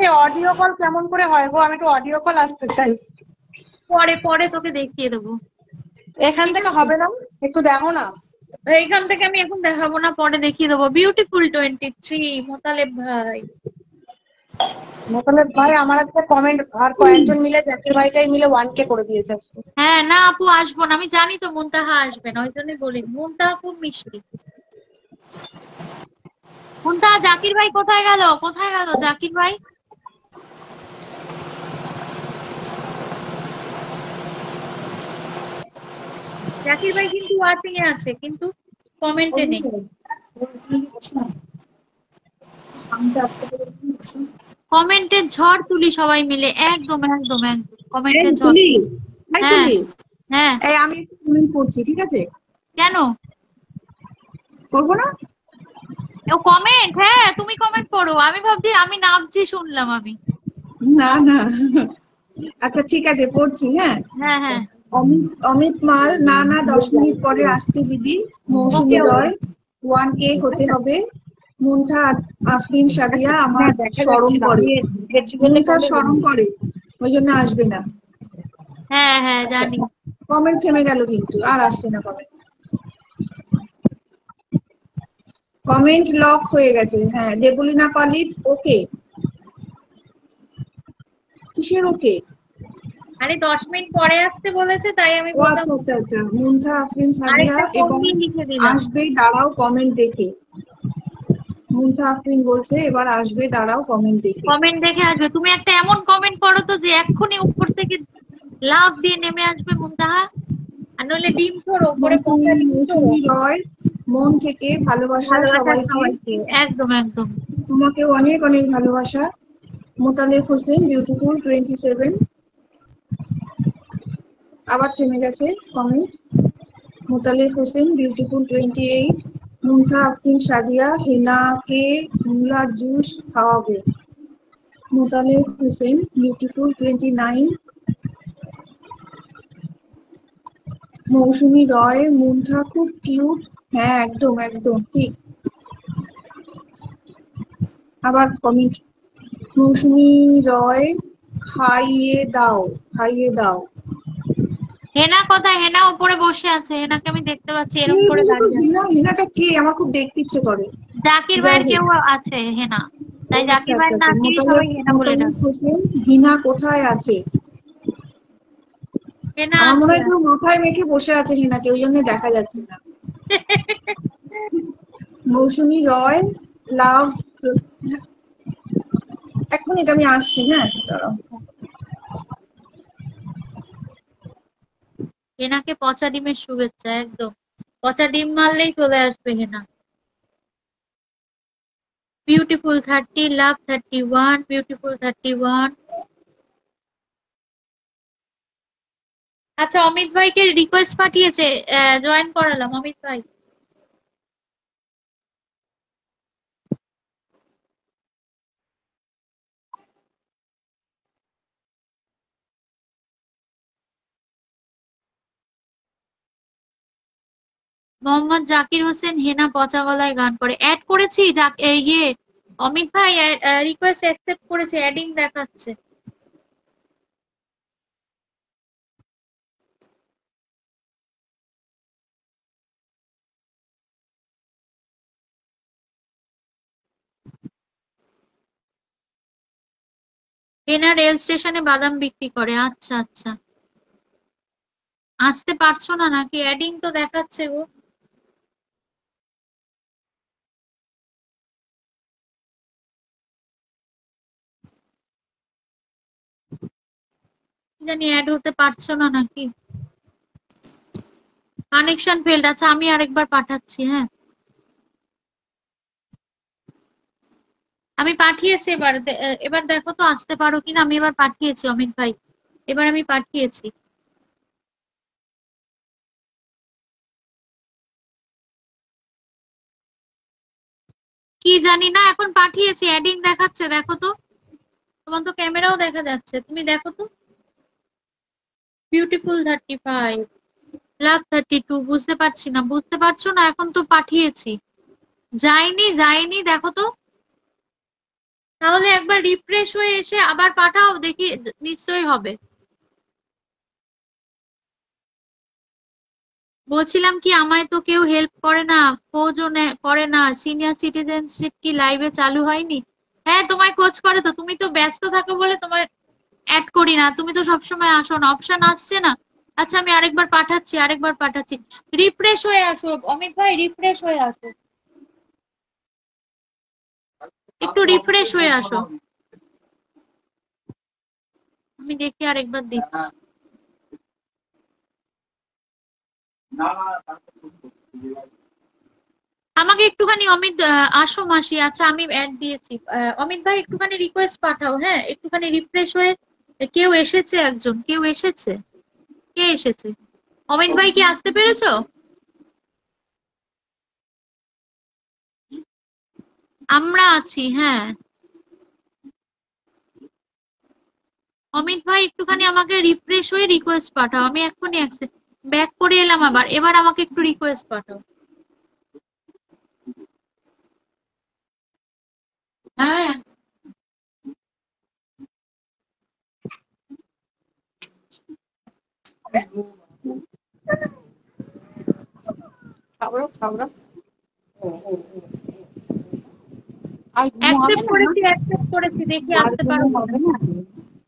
Speaker 2: এই অডিও কল কেমন করে হয় গো? আমি তো অডিও কল আসতে চাই।
Speaker 1: পরে পরে তোকে দেখিয়ে দেবো।
Speaker 2: এখান
Speaker 1: ঠিক
Speaker 2: থেকে
Speaker 1: আছে,
Speaker 2: হবে না? একটু দেখো না।
Speaker 1: এইখান থেকে আমি এখন দেখাবো না, পরে দেখিয়ে দেবো। বিউটিফুল 23 মোতালেব ভাই।
Speaker 2: মোতালেব ভাই আমার একটা কমেন্ট আর কয়েকজন মিলে জাকির ভাইটাই মিলে 1K করে দিয়েছে আজকে।
Speaker 1: হ্যাঁ, না আপু আসবো না, আমি জানি তো মুনতাহা আসবে না, ওই জন্যই বলি মুনতাহা খুব মিষ্টি। মুনতাহা, জাকির ভাই কোথায় গেল, কোথায় গেল জাকির ভাই? জাকির ভাই কিন্তু ওয়াচিং এ আছে, কিন্তু কমেন্টে নেই। কমেন্টের ঝড় তুলি সবাই মিলে, একদম একদম একদম
Speaker 3: এই
Speaker 1: কমেন্টের ঝড়।
Speaker 3: তুলি, এই
Speaker 1: হ্যাঁ,
Speaker 3: তুলি,
Speaker 1: হ্যাঁ।
Speaker 3: এই আমি একটু কমেন্ট করছি, ঠিক আছে?
Speaker 1: কেন?
Speaker 3: করবো না?
Speaker 1: ও কমেন্ট, হ্যাঁ তুমি কমেন্ট করো, আমি ভাবছি আমি নামছি শুনলাম আমি।
Speaker 3: না না, আচ্ছা ঠিক আছে, পড়ছি। হ্যাঁ,
Speaker 1: হ্যাঁ, হ্যাঁ।
Speaker 3: অমিত অমিত মাল, না না 10 মিনিট পরে আসছে দিদি।
Speaker 1: ওকে
Speaker 3: মৌসুমী
Speaker 1: ওকে।
Speaker 3: রয়, 1K হতে হবে। মুনথা আফরিন সাদিয়া
Speaker 2: না
Speaker 3: আমার
Speaker 2: দেখা
Speaker 3: স্মরণ
Speaker 2: যাচ্ছে না,
Speaker 3: করে,
Speaker 2: আমি দেখছি বলে
Speaker 3: মুনথা
Speaker 2: করলে
Speaker 3: স্মরণ করে, ওই জন্য আসবে না।
Speaker 1: হ্যাঁ, হ্যাঁ
Speaker 3: আচ্ছা,
Speaker 1: জানি।
Speaker 3: কমেন্ট থেমে গেল কিন্তু আর আসছে না কমেন্ট। কমেন্ট লক হয়ে গেছে। হ্যাঁ, দেবলিনা পালিত ওকে। কিসের ওকে?
Speaker 1: আরে 10 মিনিট পরে আসতে বলেছে, তাই আমি
Speaker 3: ও
Speaker 1: বললাম।
Speaker 3: আচ্ছা আচ্ছা আচ্ছা, মুনথা আফরিন সাদিয়া
Speaker 1: আরেকটা ফোন
Speaker 3: এবং
Speaker 1: দিয়ে লিখে দিলাম।
Speaker 3: আসবে, দাঁড়াও কমেন্ট দেখে। মুনথা আফরিন বলছে এবার আসবে, দাঁড়াও কমেন্ট দেখে।
Speaker 1: কমেন্ট দেখে আসবে, তুমি একটা এমন কমেন্ট করো তো যে এক্ষুনি উপর থেকে লাফ দিয়ে নেমে আসবে মুনতাহা। আর নইলে ডিম ছোড়ো, উপরে
Speaker 3: মৌসুমী
Speaker 1: পচা ডিম ছোড়ো।
Speaker 3: মৌসুমী রয়, মন থেকে ভালোবাসা
Speaker 1: ভালোবাসা
Speaker 3: সবাইকে।
Speaker 1: সবাইকে, একদম একদম।
Speaker 3: তোমাকেও অনেক অনেক ভালোবাসা। মোতালেব হোসেন বিউটিফুল 27, আবার থেমে গেছে কমেন্ট। মোতালেব হোসেন বিউটিফুল 28, মুনথা আফরিন সাদিয়া হেনাকে মুলার জুস খাওয়াবে। মোতালেব হোসেন বিউটিফুল 29, মৌসুমী রয়, মুনথা খুব কিউট। হ্যাঁ একদম একদম ঠিক। আবার কমেন্ট, মৌসুমী রয়, খাইয়ে দাও, খাইয়ে দাও।
Speaker 1: হেনা কোথায়? হেনা উপরে বসে আছে, হেনাকে আমি দেখতে পাচ্ছি
Speaker 3: কে
Speaker 1: এরকম করে
Speaker 3: বলো তো,
Speaker 1: দাঁড়িয়ে আছে।
Speaker 3: হিনা, হিনাটা কে? আমার খুব দেখতে ইচ্ছে করে।
Speaker 1: জাকির
Speaker 3: যাই
Speaker 1: ভাইয়ের
Speaker 3: হোক,
Speaker 1: কেউ আছে হেনা,
Speaker 3: ও
Speaker 1: তাই
Speaker 3: আচ্ছা
Speaker 1: জাকির
Speaker 3: আচ্ছা
Speaker 1: ভাইয়ের
Speaker 3: আচ্ছা,
Speaker 1: নাতিরই
Speaker 3: মোতালেব
Speaker 1: সবাই হেনা বলে
Speaker 3: মোতালেব
Speaker 1: ডাকে।
Speaker 3: হোসেন, হিনা কোথায় আছে?
Speaker 1: হেনা
Speaker 3: আমার মনে
Speaker 1: আছে।
Speaker 3: হয় কেউ মাথায় মেখে বসে আছে হিনাকে, ওই জন্য দেখা যাচ্ছে না। মৌসুমী রয়, লাভ। 1 মিনিট আমি আসছি, হ্যাঁ দাঁড়াও।
Speaker 1: হেনাকে পচা ডিমের শুভেচ্ছা, একদম পচা ডিম মারলেই চলে আসবে হেনা। বিউটিফুল 30, লাভ 31, বিউটিফুল 31। আচ্ছা, অমিত ভাইকে রিকোয়েস্ট পাঠিয়েছে, জয়েন করালাম অমিত ভাই। মোহাম্মদ জাকির হোসেন, হেনা পচা গলায় গান করে, অ্যাড করেছি। ইয়ে অমিত ভাই রিকোয়েস্ট অ্যাকসেপ্ট করেছে, অ্যাডিং দেখাচ্ছে। হেনা রেল স্টেশনে বাদাম বিক্রি করে, আচ্ছা আচ্ছা। আসতে পারছো না নাকি? অ্যাডিং তো দেখাচ্ছে গো। কি জানি অ্যাড হতে পারছো না নাকি? Connection failed. আচ্ছা, আমি আরেকবার পাঠাচ্ছি, হ্যাঁ। আমি পাঠিয়েছি, এবার দেখো তো আসতে পারো কিনা। আমি এবার পাঠিয়েছি অমিত ভাই, এবার আমি পাঠিয়েছি। কি জানি না, এখন পাঠিয়েছি, অ্যাডিং দেখাচ্ছে, দেখো তো। তোমার তো ক্যামেরাও দেখা যাচ্ছে, তুমি দেখো তো। বিউটিফুল 35, লাভ 32, বুঝতে পারছি না, বুঝতে পারছো না? এখন তো পাঠিয়েছি। যায়নি যায়নি, দেখো তো। তাহলে একবার রিফ্রেশ হয়ে এসে আবার পাঠাও, দেখি নিশ্চয়ই হবে। বলছিলাম কি, আমায় তো কেউ হেল্প করে না, খোঁজও করে না। সিনিয়র সিটিজেনশিপ কি লাইভে চালু হয়নি? হ্যাঁ, তোমায় খোঁজ করে তো, তুমি তো ব্যস্ত থাকো বলে তোমায় অ্যাড করি না। তুমি তো সবসময় আসো না, অপশন আসছে না। আচ্ছা, আমি আরেকবার পাঠাচ্ছি, আরেকবার পাঠাচ্ছি। রিফ্রেশ হয়ে আসো অমিত ভাই, রিফ্রেশ হয়ে আসো, একটু রিফ্রেশ হয়ে আসো। আমি দেখি আরেকবার দিচ্ছি। আমাকে একটুখানি অমিত, আসো মাসি। আচ্ছা, আমি অ্যাড দিয়েছি। অমিত ভাই একটুখানি রিকোয়েস্ট পাঠাও, হ্যাঁ, একটুখানি রিফ্রেশ হয়ে। কেউ এসেছে, একজন কেউ এসেছে। কে এসেছে? অমিত ভাই কি আসতে পেরেছো? আমরা আছি, হ্যাঁ। অমিত ভাই একটুখানি আমাকে রিফ্রেশ হয়ে রিকোয়েস্ট পাঠাও, আমি এক্ষুনি ব্যাক করে এলাম আবার, এবার আমাকে একটু রিকোয়েস্ট পাঠাও। হ্যাঁ, অ্যাকসেপ্ট করেছি, অ্যাকসেপ্ট করেছি, দেখি আসতে পারো।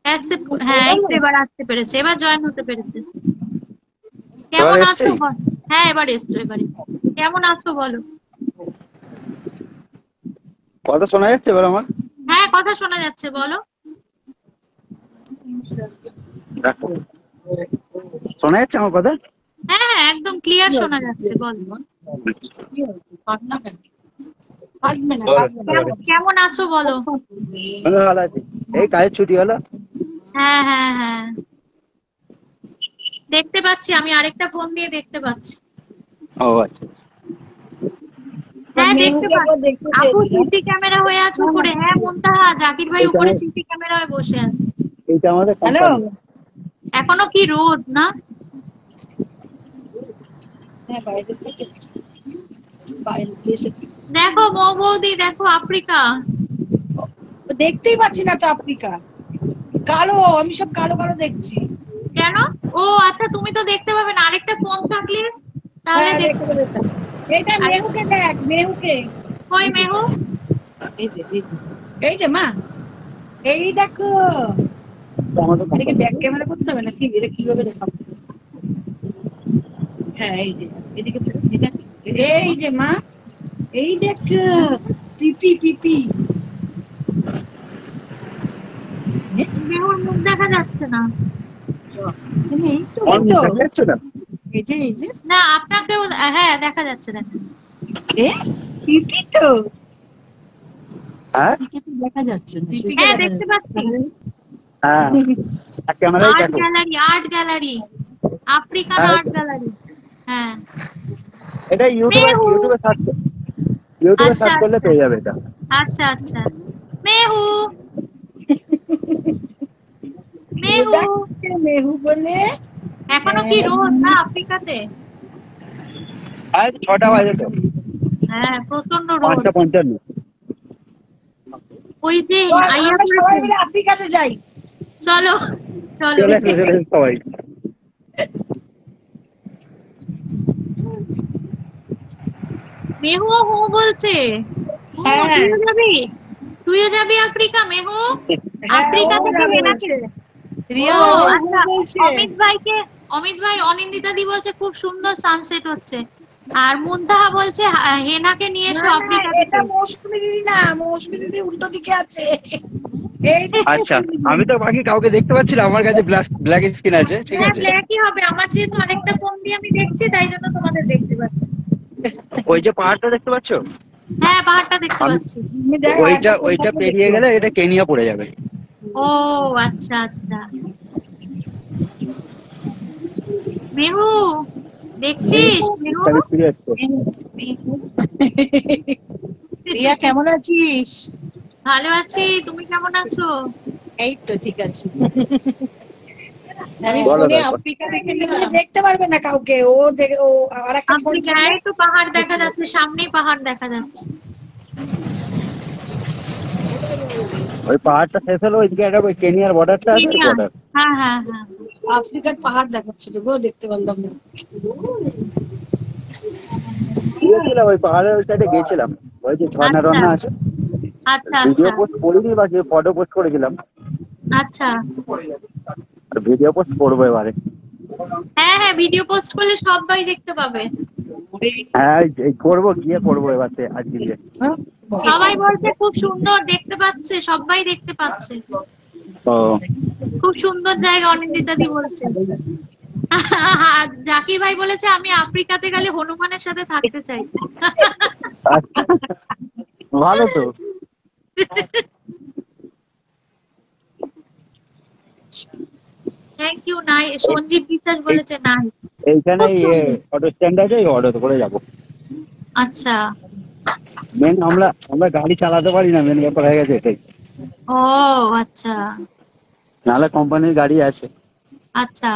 Speaker 1: অ্যাকসেপ্ট, হ্যাঁ, এই তো এবার আসতে পেরেছে, এবার জয়েন হতে পেরেছে।
Speaker 4: এবার
Speaker 1: কেমন
Speaker 4: এসছে?
Speaker 1: আছো হ্যাঁ, এবার এসছো, এবারে। কেমন আছো বলো?
Speaker 4: কথা শোনা যাচ্ছে এবার আমার?
Speaker 1: হ্যাঁ, কথা শোনা যাচ্ছে, বলো।
Speaker 4: দেখো, শোনা যাচ্ছে আমার কথা?
Speaker 1: হ্যাঁ হ্যাঁ, একদম ক্লিয়ার শোনা যাচ্ছে, বলো। কেমন আছো বলো?
Speaker 4: আমি ভালো আছি। এই কাজের ছুটি হলো।
Speaker 1: হ্যাঁ হ্যাঁ হ্যাঁ, দেখতে পাচ্ছি, আমি আরেকটা ফোন দিয়ে দেখতে পাচ্ছি।
Speaker 4: ও আচ্ছা।
Speaker 1: হ্যাঁ, দেখতে পাচ্ছি। আপু সিসি ক্যামেরা হয়ে আছে উপরে, হ্যাঁ মুনতাহা, জাকির ভাই উপরে সিসি ক্যামেরা হয়ে বসে আছে।
Speaker 4: এইটা আমাদের কোম্পানি।
Speaker 1: এখনো কি রোদ না? দেখো মৌ বৌদি, দেখো আফ্রিকা।
Speaker 5: দেখতেই পাচ্ছি না তো আফ্রিকা, কালো, আমি সব কালো কালো দেখছি।
Speaker 1: কেন? ও আচ্ছা, তুমি তো দেখতে পাবে না, আরেকটা ফোন থাকলে তাহলে
Speaker 5: হ্যাঁ,
Speaker 1: দেখতে
Speaker 5: দেখতে পেতাম। এইটা মেহুকে দেখ, মেহুকে।
Speaker 1: কই মেহু?
Speaker 5: এই যে মা, এই দেখো।
Speaker 4: আমাদের
Speaker 5: এটাকে
Speaker 4: কোম্পানি।
Speaker 5: ব্যাক ক্যামেরা করতে হবে নাকি? এটা কিভাবে দেখাবো? হ্যাঁ, এই যে এদিকে ফেরো, এটা এই যে মা, এই দেখ, পিপি পিপি।
Speaker 1: মেহুর মুখ দেখা যাচ্ছে না।
Speaker 5: এই তো,
Speaker 4: আমার
Speaker 5: এই তো,
Speaker 4: দেখা যাচ্ছে না?
Speaker 5: এই যে
Speaker 1: না, আপনাকেও হ্যাঁ দেখা যাচ্ছে, দেখা।
Speaker 5: এ পিপি তো,
Speaker 4: হ্যাঁ
Speaker 5: দেখা যাচ্ছে না।
Speaker 1: হ্যাঁ, দেখতে পাচ্ছি।
Speaker 4: হ্যাঁ, ক্যামেরাই
Speaker 1: আর্ট
Speaker 4: দেখো।
Speaker 1: গ্যালারি, আর্ট গ্যালারি, আফ্রিকান
Speaker 4: হ্যাঁ,
Speaker 1: আর্ট গ্যালারি। হ্যাঁ,
Speaker 4: এটা
Speaker 1: মেহু।
Speaker 4: ইউটিউবে সার্চ
Speaker 1: আচ্ছা
Speaker 4: করলে
Speaker 1: আচ্ছা
Speaker 4: পেয়ে যাবে এটা।
Speaker 1: আচ্ছা আচ্ছা। মেহু, মেহু।
Speaker 5: মেহু বলে।
Speaker 1: এখনো কি রোদ না আফ্রিকাতে?
Speaker 4: আজ 6টা বাজে তো,
Speaker 1: হ্যাঁ, প্রচন্ড রোদ।
Speaker 4: 5:55।
Speaker 1: ওই যে আইয়া
Speaker 5: আমরা সবাই
Speaker 1: পড়েছে।
Speaker 5: মিলে আফ্রিকাতে যাই।
Speaker 1: চলো চলো।
Speaker 4: চলে এসো সবাই।
Speaker 1: মেহু হু বলছে। ও,
Speaker 5: হ্যাঁ।
Speaker 1: তুইও যাবি? তুইও যাবি আফ্রিকা মেহু? আফ্রিকা থেকে হেনাকে।
Speaker 5: রিয়া
Speaker 1: ও
Speaker 5: ও
Speaker 1: আচ্ছা,
Speaker 5: বলছে।
Speaker 1: অমিত ভাই অনিন্দিতা দি বলছে খুব সুন্দর সানসেট হচ্ছে। আর মুনতাহা বলছে হেনাকে নিয়ে এসো
Speaker 5: না, না,
Speaker 1: আফ্রিকা
Speaker 5: এটা
Speaker 1: থেকে।
Speaker 5: মৌসুমী দিদি না, মৌসুমী দিদি উল্টো দিকে আছে। এই যে
Speaker 4: আচ্ছা, আমি তো বাকি কাউকে দেখতে পাচ্ছি না, আমার কাছে ব্ল্যাক স্ক্রিন আছে, ঠিক
Speaker 1: হ্যাঁ,
Speaker 4: আছে।
Speaker 1: ব্ল্যাকই হবে, আমার যেহেতু আরেকটা ফোন দিয়ে আমি দেখছি, তাই জন্য তোমাদের দেখতে পাচ্ছি।
Speaker 4: ওই যে পাহাড়টা দেখতে পাচ্ছ,
Speaker 1: হ্যাঁ, পাহাড়টা দেখতে পাচ্ছি।
Speaker 4: ওইটা পেরিয়ে গেলে এটা কেনিয়া পড়ে যাবে।
Speaker 1: ও আচ্ছা আচ্ছা। মেহু, দেখছিস মেহু?
Speaker 5: রিয়া কেমন আছিস?
Speaker 1: ভালো আছি, তুমি কেমন আছো?
Speaker 5: এই তো ঠিক আছে। আমি
Speaker 4: বলো
Speaker 5: ফোনে
Speaker 4: তারপর।
Speaker 5: আফ্রিকা দেখে নিলাম। দেখতে পারবে না কাউকে, ও আর একটা ফোন কিনবে।
Speaker 1: আফ্রিকায় তো পাহাড় দেখা যাচ্ছে, সামনেই পাহাড় দেখা যাচ্ছে।
Speaker 4: ওই পাহাড়টা শেষ হলো, ওইদিকে একটা ওই কেনিয়ার বর্ডারটা আছে, ওই
Speaker 1: কেনিয়া।
Speaker 4: বর্ডার।
Speaker 1: হ্যাঁ হ্যাঁ হ্যাঁ।
Speaker 5: আফ্রিকার পাহাড় দেখাচ্ছিল গো, দেখতে পারলাম না।
Speaker 4: গিয়েছিলাম ওই পাহাড়ের ওই সাইডে গেছিলাম, ওই যে ঝর্ণা
Speaker 1: আচ্ছা
Speaker 4: টর্ণা আছে।
Speaker 1: আচ্ছা
Speaker 4: ভিডিও
Speaker 1: আচ্ছা
Speaker 4: পোস্ট করিনি, বা ফটো পোস্ট করেছিলাম।
Speaker 1: আচ্ছা।
Speaker 4: আর ভিডিও পোস্ট করবো এবারে।
Speaker 1: হ্যাঁ হ্যাঁ, ভিডিও পোস্ট করলে সবাই দেখতে পাবে।
Speaker 4: হ্যাঁ এই করবো, গিয়ে করবো এবার আজকে গিয়ে।
Speaker 5: হ্যাঁ?
Speaker 1: সবাই বলছে খুব সুন্দর দেখতে পাচ্ছে, সবাই দেখতে পাচ্ছে।
Speaker 4: ও
Speaker 1: খুব সুন্দর জায়গা, অনিন্দিতা দি বলছে। জাকির ভাই বলেছে আমি আফ্রিকাতে গেলে হনুমানের সাথে থাকতে চাই।
Speaker 4: আচ্ছা, ভালো তো।
Speaker 1: Thank you. নাই, সঞ্জীব বিশ্বাস
Speaker 4: এই-
Speaker 1: বলেছে নাই।
Speaker 4: এইখানে
Speaker 1: খুব সুন্দর।
Speaker 4: অটো স্ট্যান্ড আছে, এই অটো করে যাবো।
Speaker 1: আচ্ছা।
Speaker 4: মেন আমরা আমরা গাড়ি চালাতে পারি না, মেন ব্যাপার হয়ে গেছে এটাই।
Speaker 1: ও আচ্ছা
Speaker 4: নাহলে কোম্পানির গাড়ি আছে।
Speaker 1: আচ্ছা।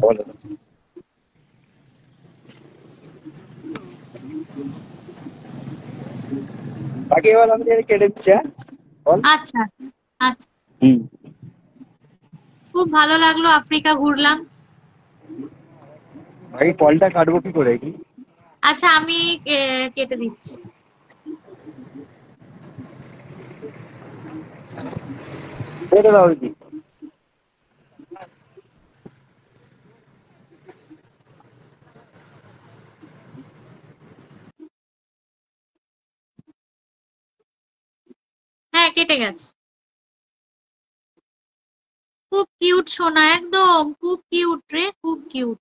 Speaker 4: বলো। বাকি এবার আমি কেটে দিচ্ছি, হ্যাঁ বল।
Speaker 1: আচ্ছা আচ্ছা।
Speaker 4: হুম।
Speaker 1: খুব ভালো লাগলো, আফ্রিকা ঘুরলাম।
Speaker 4: বাকি কলটা কাটবো কি করে কি?
Speaker 1: আচ্ছা আমি কেটে দিচ্ছি।
Speaker 4: কেটে দাও কি?
Speaker 1: হ্যাঁ কেটে গেছে। খুব কিউট সোনা, একদম খুব কিউট রে, খুব কিউট।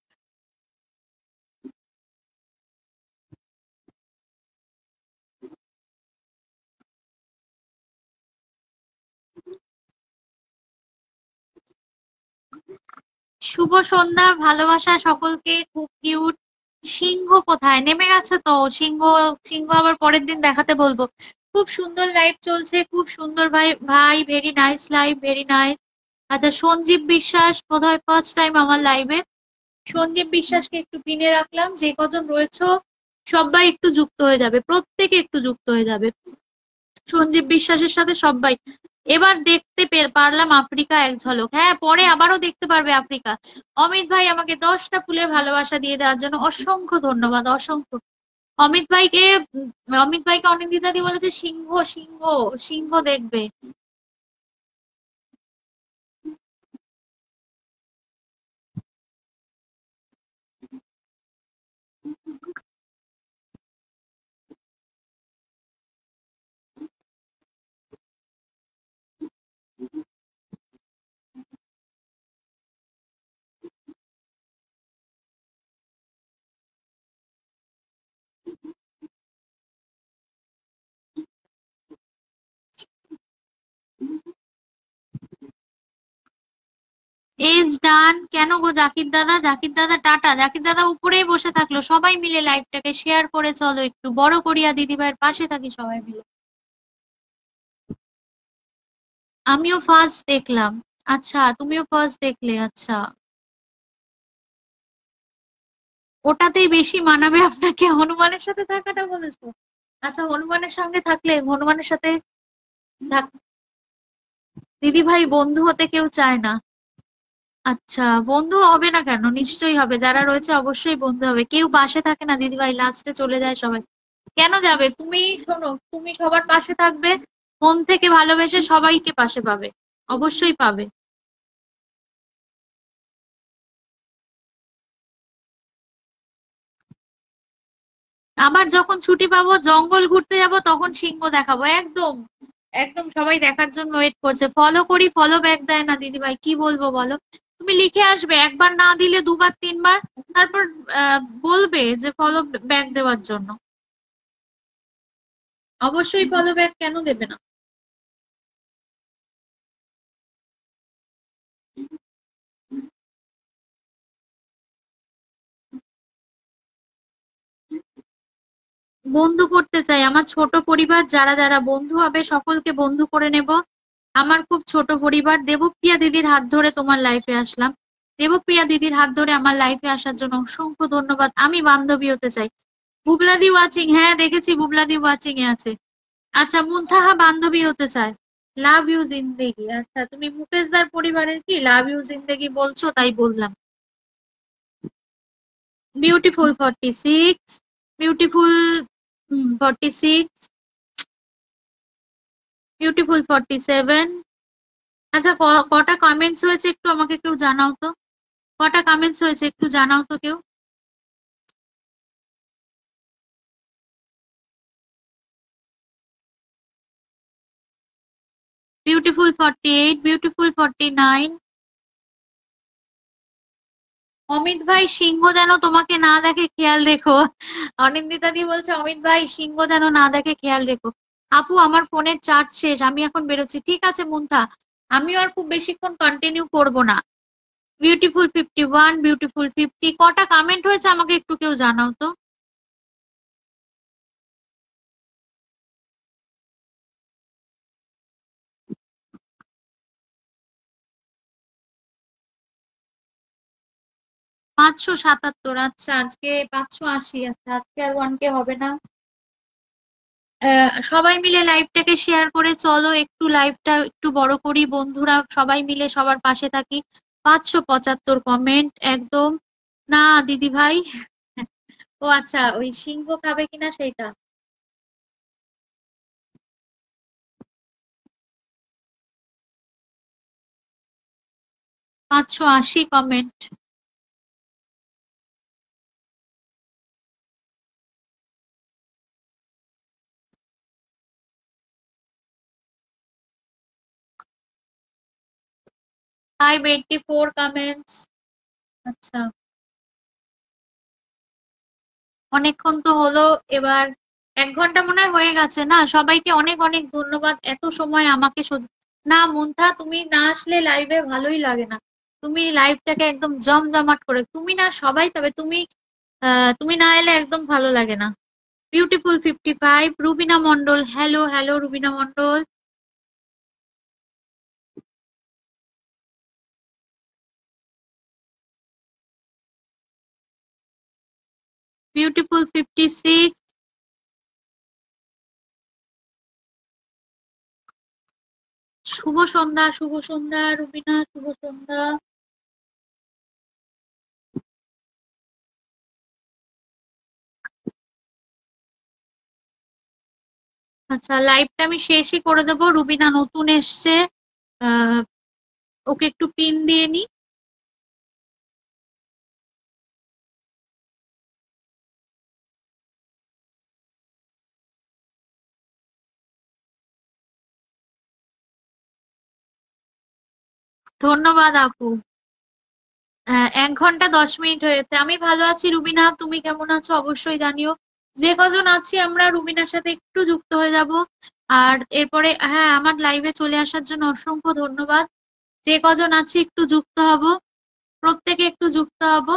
Speaker 1: শুভ সন্ধ্যা, ভালোবাসা সকলকে, খুব কিউট। সিংহ কোথায়? নেমে গেছে তো সিংহ। সিংহ আবার পরের দিন দেখাতে বলবো। খুব সুন্দর লাইভ চলছে, খুব সুন্দর ভাই ভাই, very nice live, very nice. আচ্ছা, সঞ্জীব বিশ্বাস বোধহয় ফার্স্ট টাইম আমার লাইভে। সঞ্জীব বিশ্বাসকে একটু পিনে রাখলাম, যে কজন রয়েছে সবাই একটু যুক্ত হয়ে যাবে, প্রত্যেকে একটু যুক্ত হয়ে যাবে। সঞ্জীব বিশ্বাসের সাথে সবাই। এবার দেখতে পারলাম আফ্রিকা এক ঝলক। হ্যাঁ, পরে আবারও দেখতে পারবে আফ্রিকা। অমিত ভাই আমাকে 10টা ফুলের ভালোবাসা দিয়ে দেওয়ার জন্য অসংখ্য ধন্যবাদ, অসংখ্য। অমিত ভাইকে অমিত ভাইকে অনিন্দিতা দি বলেছে সিংহ সিংহ সিংহ দেখবে। এজ ডান কেন গো জাকির দাদা? জাকির দাদা টাটা। জাকির দাদা উপরেই বসে থাকলো। সবাই মিলে লাইভটাকে শেয়ার করে চলো, একটু বড় করিয়া দিদিভাইয়ের পাশে থাকি সবাই মিলে। আমিও ফার্স্ট দেখলাম। আচ্ছা, তুমিও ফার্স্ট দেখলে? আচ্ছা, ওটাতেই বেশি মানাবে আপনাকে, হনুমানের সাথে থাকাটা বলেছো? আচ্ছা, হনুমানের সঙ্গে থাকলে হনুমানের সাথে থাক। দিদি ভাই বন্ধু হতে কেউ চায় না। আচ্ছা, বন্ধু হবে না কেন? নিশ্চয়ই হবে, যারা রয়েছে অবশ্যই বন্ধু হবে। কেউ পাশে থাকে না দিদি ভাই, লাস্টে চলে যায় সবাই। কেন যাবে? তুমি শোনো, তুমি সবার পাশে থাকবে, মন থেকে ভালোবেসে সবাইকে পাশে পাবে, অবশ্যই পাবে। আবার যখন ছুটি পাবো, জঙ্গল ঘুরতে যাব, তখন সিংহ দেখাবো একদম। একদম সবাই দেখার জন্য ওয়েট করছে। ফলো করি, ফলো ব্যাক দেয় না দিদি ভাই, কি বলবো বলো? তুমি লিখে আসবে, একবার না দিলে দুবার তিনবার, তারপর বলবে যে ফলো ব্যাক দেওয়ার জন্য। অবশ্যই ফলো ব্যাক, কেন দেবে না? বন্ধু করতে চাই, আমার ছোট পরিবার, যারা যারা বন্ধু হবে সকলকে বন্ধু করে নেব। আমার খুব ছোট পরিবার। দেবপ্রিয়া দিদির হাত ধরে তোমার লাইফে আসলাম। দেবপ্রিয়া দিদির হাত ধরে আমার লাইফে আসার জন্য অসংখ্য ধন্যবাদ। আমি বান্ধবী হতে চাই। বুবলাদি ওয়াচিং, হ্যাঁ দেখেছি বুবলাদি ওয়াচিং এ আছে। আচ্ছা, মুনতাহা বান্ধবী হতে চায়। লাভ ইউ জিন্দেগি। আচ্ছা, তুমি মুকেশদার পরিবারের কি লাভ ইউ জিন্দেগি বলছো, তাই বললাম। Beautiful 46, beautiful 46, beautiful 47। আচ্ছা, কটা কমেন্টস হয়েছে একটু আমাকে কেউ জানাও তো। কটা কমেন্টস হয়েছে একটু জানাও তো কেউ। Beautiful 48, beautiful 49। অমিত ভাই, সিংহ যেন তোমাকে না দেখে খেয়াল রেখো। অনিন্দিতা দি বলছে অমিত ভাই সিংহ যেন না দেখে খেয়াল রেখো। আপু আমার ফোনের চার্জ শেষ, আমি এখন বেরোচ্ছি। ঠিক আছে মুন্থা, আমিও আর খুব বেশিক্ষণ কন্টিনিউ করব না। Beautiful 51, beautiful 50। কটা কমেন্ট হয়েছে আমাকে একটু কেউ জানাও তো। পাঁচশো 77। আচ্ছা, আজকে 580। আচ্ছা, আজকে আর 1K হবে না। সবাই মিলে লাইভটাকে শেয়ার করে চলো, একটু লাইভটা একটু বড় করি বন্ধুরা, সবাই মিলে সবার পাশে থাকি। 575 কমেন্ট একদম। না দিদি ভাই। ও আচ্ছা, ওই সিংহ খাবে কিনা সেটা। 580 কমেন্ট। Five 84 comments. আচ্ছা, অনেকক্ষণ তো হলো। এবার 1 ঘন্টা মনে হয় হয়ে গেছে না। সবাইকে অনেক অনেক ধন্যবাদ এত সময় আমাকে না মুন্থা, তুমি না আসলে লাইভে ভালোই লাগে না। তুমি লাইভটাকে একদম জমজমাট করে, তুমি না সবাই, তবে তুমি তুমি না এলে একদম ভালো লাগে না। Beautiful 55, Rubina Mondal. Hello hello Rubina Mondal. Beautiful 56। শুভ সন্ধ্যা, শুভ সন্ধ্যা রুবিনা, শুভ সন্ধ্যা। আচ্ছা, লাইভটা আমি শেষই করে দেবো। রুবিনা নতুন এসছে, আহ ওকে একটু পিন দিয়ে নি। ধন্যবাদ আপু। 1 ঘন্টা 10 মিনিট হয়েছে। আমি ভালো আছি রুবিনা, তুমি কেমন আছো অবশ্যই জানিও। যে কজন আছি আমরা রুবিনার সাথে একটু যুক্ত হয়ে যাব। আর এরপরে হ্যাঁ, আমার লাইভে চলে আসার জন্য অসংখ্য ধন্যবাদ। যে কজন আছি একটু যুক্ত হব, প্রত্যেকে একটু যুক্ত হব।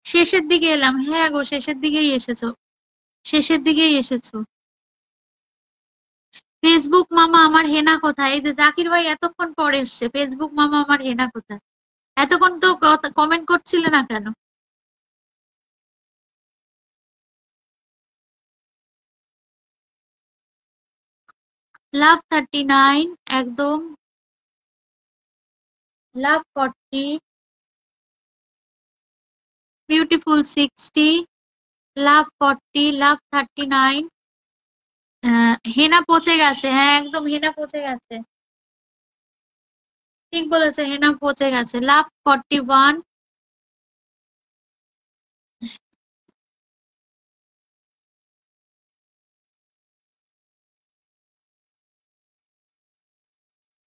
Speaker 1: শেষের দিকে এলাম, হ্যাঁ গো শেষের দিকেই এসেছো, শেষের দিকেই এসেছো। ফেসবুক মামা আমার হেনা কোথায়? এই যে জাকির ভাই এতক্ষণ পরে এসছে। ফেসবুক মামা আমার হেনা কোথায়? এতক্ষণ তো কমেন্ট করছিলে না কেন? লাভ 39 একদম। লাভ 40, বিউটিফুল 60, লাভ 40, লাভ 39। হেনা পচে গেছে, হ্যাঁ একদম হেনা পচে গেছে। ঠিক বলেছে, হেনা পচে গেছে। লাভ 41।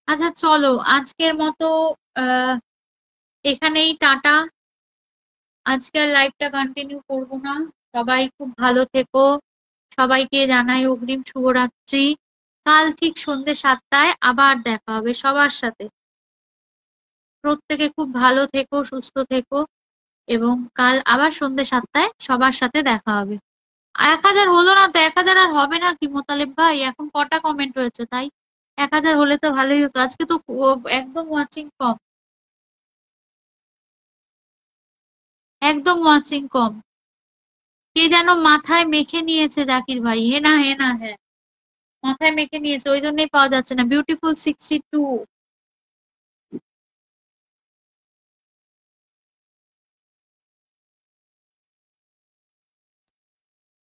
Speaker 1: আচ্ছা চলো, আজকের মতো আহ এখানেই টাটা। আজকে আর লাইভটা কন্টিনিউ করব না। সবাই খুব ভালো থেকো। সবাইকে জানাই অগ্রিম শুভরাত্রি। কাল ঠিক সন্ধ্যে 7টায় আবার দেখা হবে সবার সাথে। প্রত্যেকে খুব ভালো থেকো, সুস্থ থেকো, এবং কাল আবার সন্ধ্যে 7টায় সবার সাথে দেখা হবে। 1000 হলো না তো, 1000 আর হবে না কি মোতালেব ভাই? এখন কটা কমেন্ট হয়েছে তাই? 1000 হলে তো ভালোই হতো। আজকে তো একদম ওয়াচিং কম, একদম ওয়াচিং কম। কে যেন মাথায় মেখে নিয়েছে জাকির ভাই, হেনা হেনা, হ্যাঁ মাথায় মেখে নিয়েছে, ওই জন্যই পাওয়া যাচ্ছে না। বিউটিফুল 62।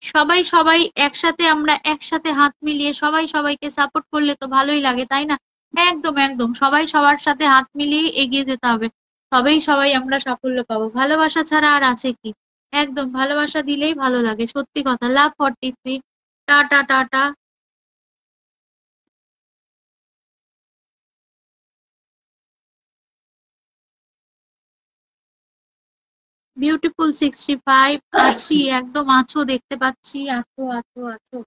Speaker 1: সবাই সবাই একসাথে, আমরা একসাথে হাত মিলিয়ে সবাই সবাইকে সাপোর্ট করলে তো ভালোই লাগে, তাই না? একদম একদম, সবাই সবার সাথে হাত মিলিয়ে এগিয়ে যেতে হবে, তবেই সবাই আমরা সাফল্য পাবো। ভালোবাসা ছাড়া আর আছে কি? একদম ভালোবাসা দিলেই ভালো লাগে, সত্যি কথা। লাভ 43। Tata tata. বিউটিফুল 65। আছি, একদম আছো, দেখতে পাচ্ছি, আছো আছো আছো।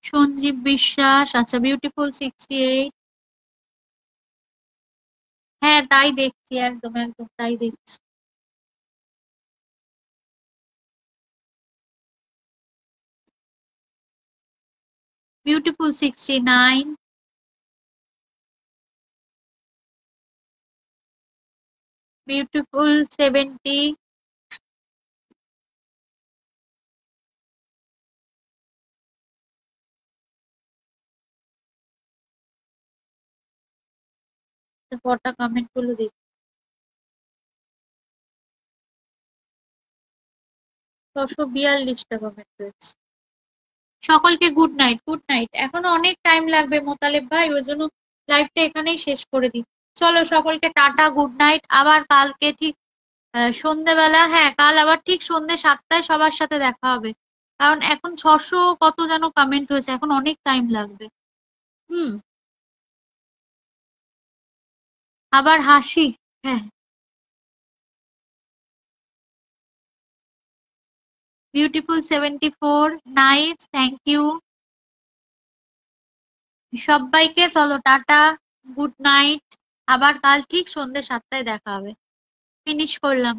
Speaker 1: সঞ্জীব বিশ্বাস, আচ্ছা বিউটিফুল 68। হ্যাঁ তাই দেখছি, একদম একদম তাই দেখছি। বিউটিফুল 69। বিউটিফুল 70। কটা কমেন্ট গুলো দেখি। 642টা কমেন্ট রয়েছে। সকলকে গুড নাইট, গুড নাইট। এখনো অনেক টাইম লাগবে মোতালেব ভাই, ওই জন্য লাইভটা এখানেই শেষ করে দিই। চলো সকলকে টাটা, গুড নাইট। আবার কালকে ঠিক সন্ধ্যেবেলা, হ্যাঁ কাল আবার ঠিক সন্ধ্যে 7টায় সবার সাথে দেখা হবে। কারণ এখন 600 কত যেন কমেন্ট হয়েছে, এখন অনেক টাইম লাগবে। হুম। আবার হাসি। হ্যাঁ। বিউটিফুল 74। নাইস, থ্যাংক ইউ সবাইকে। চলো টাটা, গুড নাইট। আবার কাল ঠিক সন্ধ্যে 7টায় দেখা হবে। ফিনিশ করলাম।